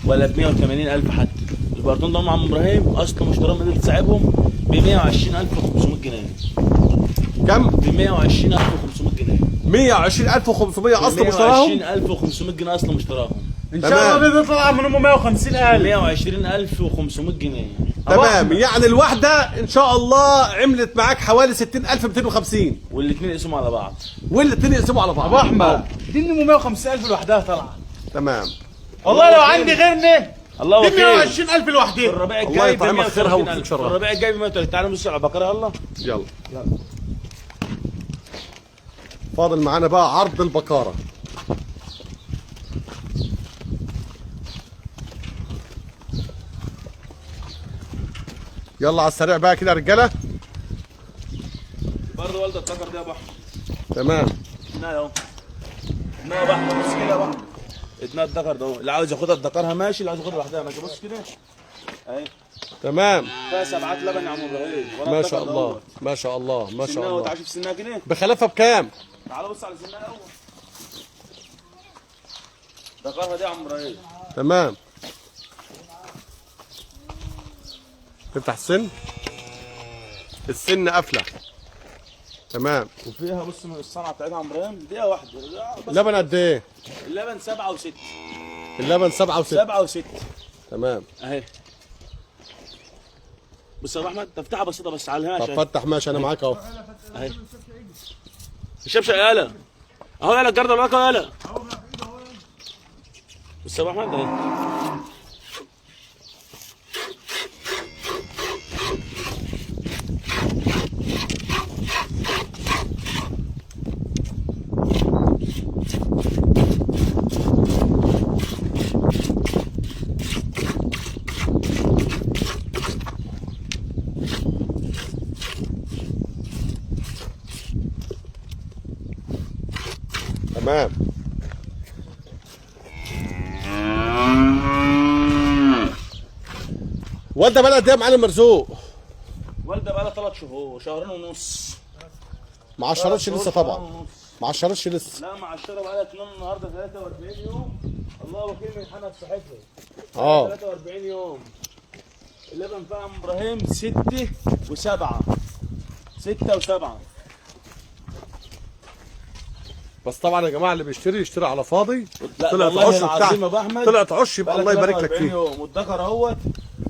ولا ب 180,000 حتى. البقرتين دول يا عم ابراهيم اصله مشتراهم اللي تساعبهم ب 120,500 جنيه. كم؟ ب 120,500 جنيه. 120,500 اصل مشتراهم؟ 120,500 جنيه اصل مشتراهم. ان شاء الله بيطلع منهم 150,000. 120,500 جنيه. تمام، يعني الواحده ان شاء الله عملت معاك حوالي 60,250، والاثنين يقسموا على بعض. والاثنين يقسموا على بعض. ابو احمد دي 150,000 لوحدها طالعه. تمام. والله لو عندي غيرني الله دي وكيل. 120,000 في لوحدها. الربيع الله الجاي ب يطعمك خيرها 130,000. ويكفيك شرها. الربيع الجاي ب 130. تعالوا نبص على البقره يلا. يلا. فاضل معانا بقى عرض البقاره. يلا على السريع بقى كده يا رجاله. برضه والده الذكر ده يا ابو احمد. تمام. هنا اهو. هنا يا ابو احمد بص كده يا ابو احمد. اتنين الذكر ده اهو. اللي عاوز ياخدها بذكرها ماشي، اللي عاوز ياخدها لوحدها ماشي. بص كده اهي. تمام. فيها 7 لبن يا عم ابراهيم. ما شاء الله ما شاء الله ما شاء الله. تعال شوف سنها كده. بخلافها بكام؟ تعال بص على سنها الاول. ذكرها دي يا عم ابراهيم. تمام. تفتح السن قافله. تمام. وفيها بص من الصنعه بتاعتها يا عم ابراهيم دقيقه واحده. بس اللبن قد ايه؟ اللبن 7 و6. اللبن 7 و6. 7 و6. تمام. اهي. بص يا ابو احمد تفتحها بسيطه بس على الهاش. طب فتح ماشي انا معاك اهو. اهي. الشبشق يالا اهو يالا الجرده وراك يالا. بص يا ابو احمد اهي. تمام. والده بقى قد ايه يا معلم مرزوق؟ والده بقى لها 3 شهور، شهرين ونص. ما عشرتش لسه طبعا. ما عشرتش لسه. لا مع الشرب بقى لها 2 النهارده 43 يوم. الله وكيل من حنف صحتها. 43 يوم. اللبن فيها يا عم ابراهيم 6 و7. 6 و7. بس طبعا يا جماعه اللي بيشتري يشتري على فاضي. لا طلعت والله عش العظيم يا ابو بتاعك، احمد طلعت عش يبقى الله يبارك لك 43 فيه. يوم والذكر اهوت.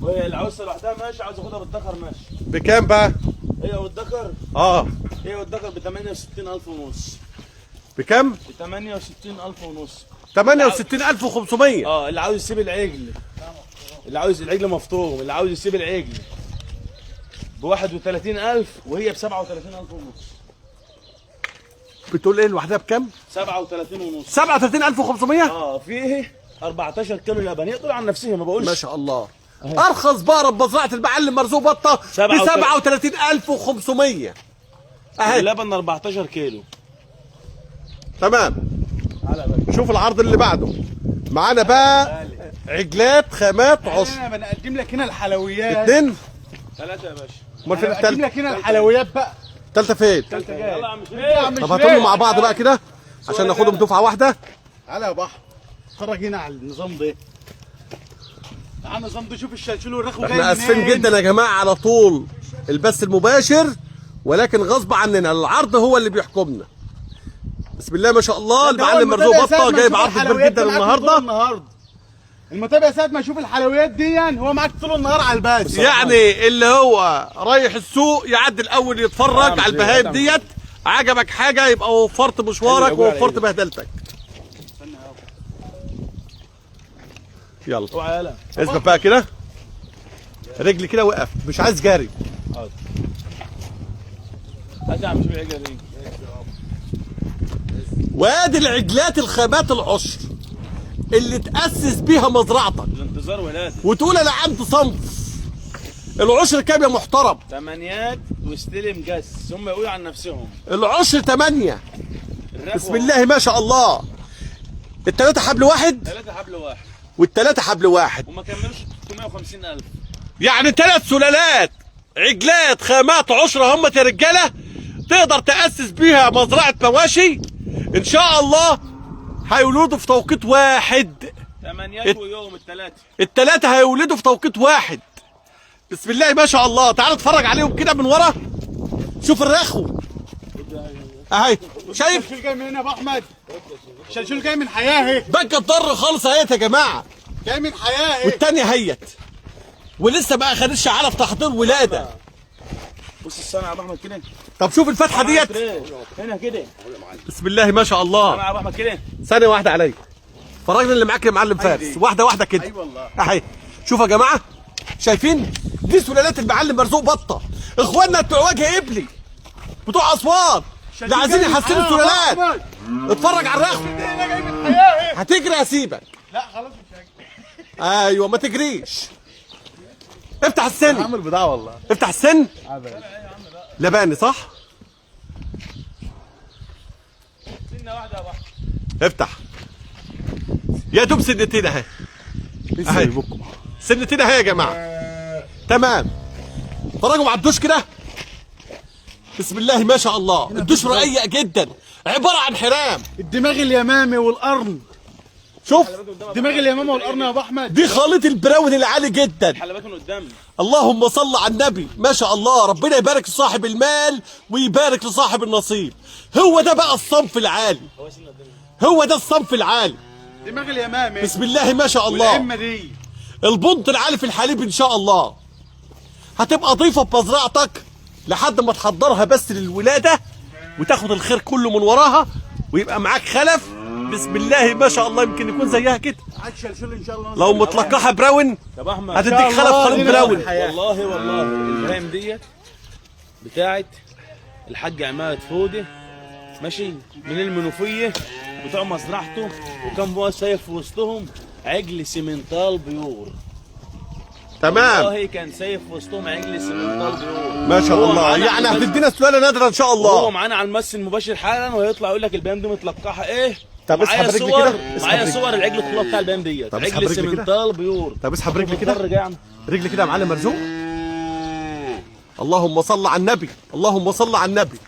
وهي العوسه لوحدها ماشي، عاوز اخدها بالذكر ماشي. بكام بقى؟ هي والذكر اه. هي والذكر ب 68,000 ونص. بكام؟ ب 68,000 ونص. 68,500. اللي عاوز يسيب العجل، اللي عاوز العجل مفطوم، اللي عاوز يسيب العجل ب 31,000 وهي ب 37,000 ونص. بتقول ايه لوحدها بكام؟ 37 ونص. 37,500؟ فيه 14 كيلو لبن يقدر عن نفسه ما بقولش. ما شاء الله. ارخص بقره بمزرعه المعلم مرزوق بطه ب 37,500 اهي. اللبن 14 كيلو. تمام. شوف العرض اللي بعده. معانا بقى عجلات خامات عشر. انا بنقدم لك هنا الحلويات. 2. 3 يا باشا. امال فين بقدم التالتة؟ لك هنا الحلويات بقى. التالتة فين؟ الثالثه جايه. يلا يا عم يا عم طب هاتهم مع بعض بقى كده عشان ناخدهم دفعه واحده. تعالى يا بحر اتفرج هنا على النظام ده. تعالى النظام ده، شوف الشلشول والرخو جاي احنا اسفين منين. جدا يا جماعه على طول البث المباشر، ولكن غصب عننا العرض هو اللي بيحكمنا. بسم الله ما شاء الله. المعلم مرزوق بطه جايب عرض كبير جدا النهارده. المتابع ساعة ما يشوف الحلويات دي هو معاك طول النهار على الباس. يعني اللي هو رايح السوق يعدي الاول يتفرج على البهايم ديت، عجبك حاجه يبقى وفرت مشوارك ووفرت بهدلتك. يلا اوعى يلا. اثبت بقى كده، رجلي كده وقف، مش عايز جري. هات يا عم شوف العجله دي. وادي العجلات الخامات العشر اللي تأسس بيها مزرعتك الانتظار ولاده. وتقول انا عندي صنف. العشر كام يا محترم؟ 8 واستلم جس، هم يقولوا عن نفسهم. العشر 8 بسم الله ما شاء الله. التلاتة حبل واحد 3 حبل واحد والتلاتة حبل واحد، وما كملوش 650,000. يعني 3 سلالات عجلات خامات عشرة هم يا رجاله، تقدر تأسس بيها مزرعة مواشي ان شاء الله. هيولدوا في توقيت واحد، 8 يوم الثلاثة. التلاتة هيولدوا في توقيت واحد. بسم الله ما شاء الله. تعال اتفرج عليهم كده من ورا، شوف الرخو اهي، شايف الشلشول جاي من هنا يا ابو احمد، الشلشول جاي من حياه اهي، بقى الضر خالص اهيت يا جماعه، جاي من حياه اهي. والتانية هيت ولسه بقى خدتش على في تحضير ولاده. بص الصنعة يا ابو احمد كده، طب شوف الفتحه ديت، هنا كده. بسم الله ما شاء الله. الصنعة يا ابو احمد كده. ثانيه واحده عليا، فرجنا اللي معاك يا معلم فارس، واحده واحده كده. اي والله. اهي شوف يا جماعه، شايفين دي سلالات المعلم مرزوق بطه، اخواننا بتوع وجه ابلي بتوع اسوان اللي عايزين يحسنوا السلالات. اتفرج على الرخو، هنا جاي من حياه اهي. هتجري هسيبك. لا خلاص مش هاجي. ايوه ما تجريش، افتح السن، عامل بضاعه والله. افتح السن. لباني صح؟ سنة واحدة يا ابو احمد. افتح يا دوب سنتين اهي، اهي سنتين اهي يا جماعه. تمام، فرجوا على الدوش كده، بسم الله ما شاء الله. الدوش رقيق جدا، عباره عن حرام. الدماغ اليمامي والقرن، شوف دماغ اليمامه والقرن يا ابو احمد. دي خليط البراون العالي جدا. حلبات من قدام. اللهم صل على النبي ما شاء الله. ربنا يبارك لصاحب المال ويبارك لصاحب النصيب. هو ده بقى الصنف العالي، هو ده الصنف العالي. دماغ اليمامي بسم الله ما شاء الله. والأئمة دي البنط العالي في الحليب ان شاء الله. هتبقى ضيفه بمزرعتك لحد ما تحضرها بس للولاده، وتاخد الخير كله من وراها، ويبقى معاك خلف. بسم الله ما شاء الله، يمكن يكون زيها كده. عاد شلشول ان شاء الله. لو متلقحه براون يا ابو احمد هتديك خلف خليط براون. والله البهايم ديت بتاعت الحاج عماد فودي، ماشي، من المنوفيه، بتوع مزرعته، وكان هو سايب في وسطهم عجل سيمنتال بيور. تمام والله كان سايب في وسطهم عجل سيمنتال بيور. ما شاء هو الله. معانا يعني على هتدينا سلاله نادره ان شاء هو الله. معانا على المس المباشر حالا، وهيطلع يقول لك البهايم دي متلقحه ايه. طب اسحب معايا رجلي صور، كده، اسحب معايا رجلي. صور العجل كلها بتاع البهايم ديت، طب اسحب عجل رجلي كده. سيمنتال بيور. طب اسحب رجلي كده، متفرج يا عم. رجلي كده يا معلم مرزوق. اللهم صل على النبي، اللهم صل على النبي.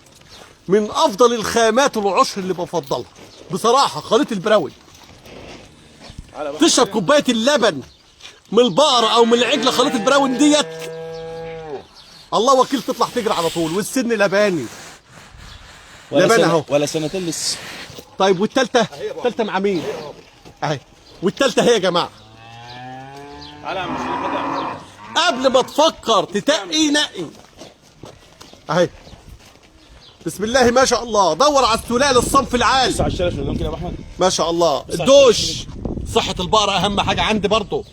من افضل الخامات العشر اللي بفضلها بصراحه خليط البراون. تشرب كوبايه اللبن من البقره او من العجله خليط البراون ديت، الله وكيل تطلع تجري على طول. والسن لباني، لبان اهو. ولا سنتين لسه. طيب والتالتة؟ التالتة مع مين؟ اهي. والتالتة هي يا جماعة. تعالى يا عم شريف. قبل ما تفكر تتقي نقي. اهي. بسم الله ما شاء الله. دور على السلال الصنف العالي. بص على الشارع شو كده يا ابو احمد. ما شاء الله. الدوش، صحة البقرة أهم حاجة عندي برضه.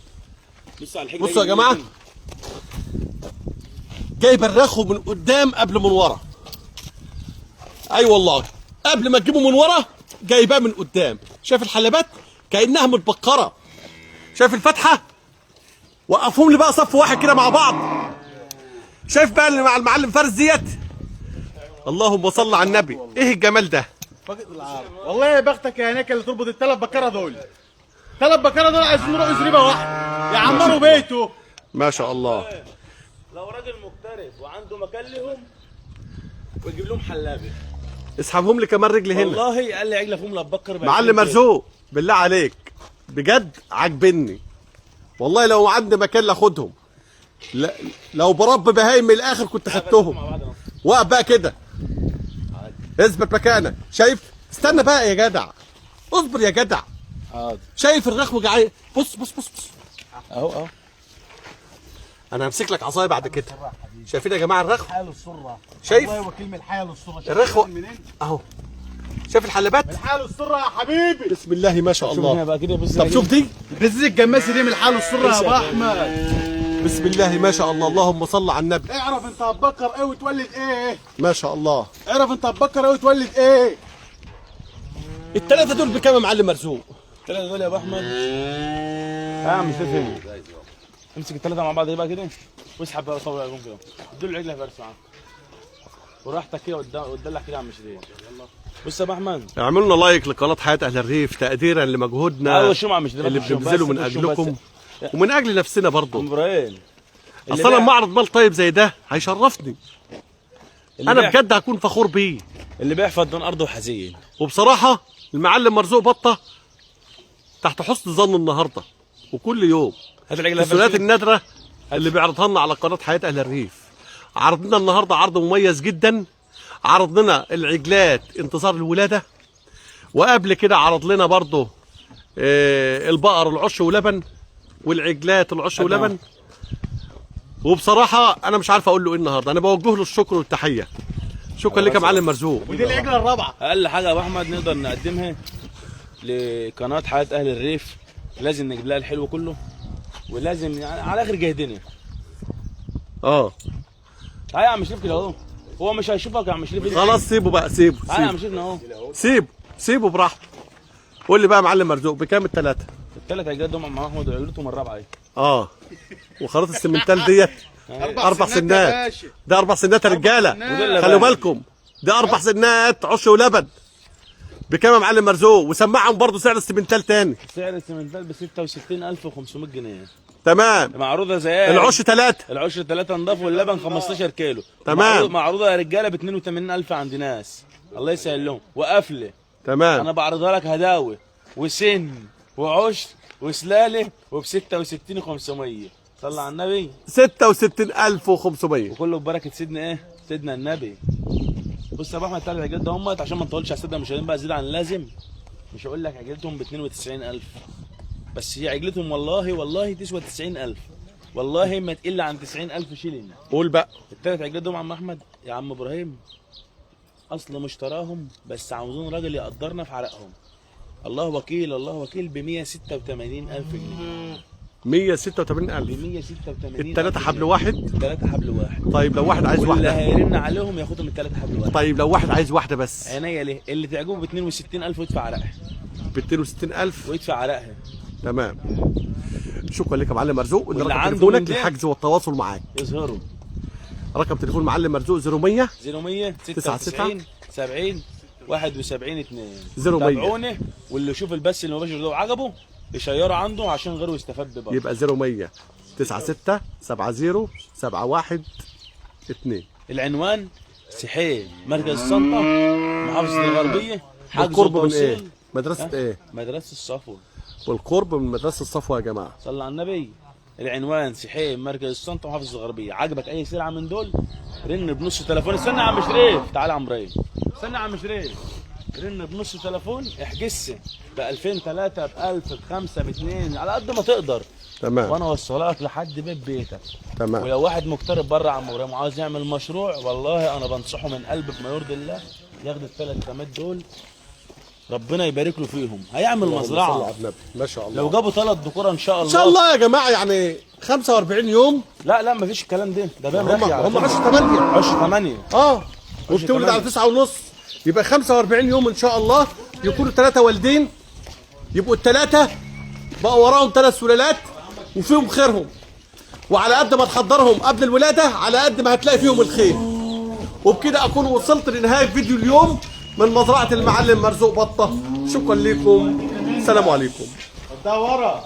بص على الحجر. بصوا يا جماعة، جايب الرخو من قدام قبل من ورا. أي والله، قبل ما تجيبه من ورا جايباه من قدام. شايف الحلبات كأنها متبقرة. شايف الفتحة؟ وقفهم لي بقى صف واحد كده مع بعض. شايف بقى اللي مع المعلم فارس ديت؟ اللهم صل على النبي. ايه الجمال ده؟ والله يا بختك يا هناك اللي تربط الثلاث بكره دول. ثلاث بكره دول عايزين يروحوا زريبه واحده يعمروا بيته. ما شاء الله. لو راجل مغترب وعنده مكان لهم ويجيب لهم حلابه. اسحبهم لي كمان رجلي هنا. والله قال لي عجله فيهم لا تبكر. معلم مرزوق بالله عليك بجد عاجبني والله. لو عندي مكان لاخدهم، لو برب بهايم من الاخر كنت خدتهم. وقف بقى كده، اثبت مكانك. شايف؟ استنى بقى يا جدع، اصبر يا جدع. حاضر. شايف الرخو جعان؟ بص بص بص بص اهو. انا همسك لك عصايه بعد كده. شايفين يا جماعه الرخو؟ حال السره. شايف؟ والله وكيل من حال السره. الرخو اهو. شايف الحلبات؟ من حال السره يا حبيبي. بسم الله ما شاء الله. بقى كده بص. طب شوف دي، بزيز الجماسي دي من حال السره يا ابو احمد. بسم الله ما شاء الله. اللهم صل على النبي. اعرف انت هتبكر ايه وتولد ايه. ما شاء الله. اعرف انت هتبكر ايه وتولد ايه. الثلاثه دول بكام يا معلم مرزوق؟ الثلاثه دول يا ابو احمد. مش فاهم. امسك الثلاثه مع بعض بقى كده واسحب بقى طول عليهم كده. ادوا له العجله فارس معاك. وراحتك كده وتدلع كده يا عم شريف. يلا. بص يا ابو احمد، اعملوا لنا لايك لقناه حياه اهل الريف تقديرا لمجهودنا اول شمعه مش اللي بنبذله من اجلكم ومن اجل نفسنا برضه. ابراهيم اصل انا معرض مال طيب زي ده هيشرفني، انا بجد هكون فخور بيه. اللي بيحفظ دون ارضه حزين. وبصراحه المعلم مرزوق بطه تحت حسن ظن النهارده وكل يوم. هات العجله السلالات النادره اللي بيعرضها لنا على قناه حياه اهل الريف. عرض لنا النهارده عرض مميز جدا، عرض لنا العجلات انتظار الولاده، وقبل كده عرض لنا برضه البقر العش ولبن والعجلات العش ولبن. وبصراحه انا مش عارف اقول له ايه النهارده، انا بوجه له الشكر والتحيه. شكرا لك يا معلم مرزوق. ودي العجله الرابعه. اقل حاجه يا ابو احمد نقدر نقدمها لقناه حياه اهل الريف، لازم نجيب لها الحلو كله، ولازم يعني على اخر جهدنا. تعالى يا عم شريف كده اهو، هو مش هيشوفك يا عم شريف. خلاص سيبه بقى، سيبه تعالى يا عم شريف اهو، سيبه براحته. قول لي بقى يا معلم مرزوق بكام الثلاثه؟ الثلاث عجلات دول مع احمد وعجلتهم الرابعه اهي. وخلاص السمنتال ديت 4 سنات. ده 4 سنات يا رجاله، خلوا بالكم ده 4 سنات عش ولبن. بكام يا معلم مرزوق؟ وسمعهم برضه سعر السمنتال تاني. سعر السمنتال ب 66500 جنيه. تمام. معروضه زي العش 3. العش 3 نضاف واللبن 15 كيلو. تمام. معروضه يا رجاله ب 82000 عند ناس الله يسهل لهم وقفله. تمام. انا بعرضها لك هداوي وسن وعشر وسلاله وب 66500. صلى على النبي. 66500 وكله ببركه سيدنا ايه؟ سيدنا النبي. بص يا ابو احمد تعالى العجلات دهمت عشان ما نطولش على الساده المشاهدين بقى زياده عن اللازم. مش هقول لك عجلتهم ب 92000 بس هي عجلتهم والله تسوى 90000. والله ما تقل عن 90000 شيلين. قول بقى. الثلاث عجلات دول يا عم احمد يا عم ابراهيم اصل مشتراهم بس عاوزين راجل يقدرنا في عرقهم. الله وكيل ب 186000 جنيه. 186000 ب 186. الثلاثه حبل واحد. الثلاثه حبل واحد. طيب لو واحد عايز واللي واحده هيرن عليهم ياخدهم الثلاثه حبل واحد. طيب لو واحد عايز واحده بس. عينيا ليه؟ اللي تعجبه ب 62000 ويدفع عرقها. ب 62000 ويدفع عرقها. تمام. شكرا لك يا معلم مرزوق. واللي رقم عنده تليفونك من ده للحجز والتواصل معاك. يظهروا. رقم تليفون معلم مرزوق 0100 99 70 71 2. 0100. تابعوني واللي يشوف البث المباشر ده وعجبه يشيره عنده عشان غيره يستفاد برضه. يبقى 0100 96 70 71 2. العنوان سحيل مركز السلطه محافظه الغربيه. بالقرب من ايه؟ مدرسه ايه؟ مدرسه الصفوه. بالقرب من مدرسه الصفوه يا جماعه. صلى على النبي. العنوان سحيل مركز السلطه محافظه الغربيه. عجبك اي سلعه من دول رن بنص تليفون. استنى يا عم شريف تعالى يا عم ابراهيم. استنى يا عم شريف. رن بنص تليفون احجزها ب 2000 3 ب 1000 ب 5 ب 2 على قد ما تقدر. تمام. وانا اوصلها لك لحد باب بيتك. تمام. ولو واحد مغترب بره يا عم ابراهيم وعاوز يعمل مشروع والله انا بنصحه من قلب بما يرضي الله ياخد الثلاث خامات دول ربنا يبارك له فيهم هيعمل مزرعه. ما شاء الله. لو جابوا 3 ذكور ان شاء الله. ان شاء الله يا جماعه يعني 45 يوم. لا مفيش الكلام ده بقى هم 10 8 وبتولد على 9:30 يبقى 45 يوم ان شاء الله يكونوا 3 والدين. يبقوا الثلاثه بقى وراهم 3 سلالات وفيهم خيرهم. وعلى قد ما تحضرهم قبل الولاده على قد ما هتلاقي فيهم الخير. وبكده اكون وصلت لنهايه فيديو اليوم من مزرعه المعلم مرزوق بطه. شكرا لكم. السلام عليكم. ده ورا.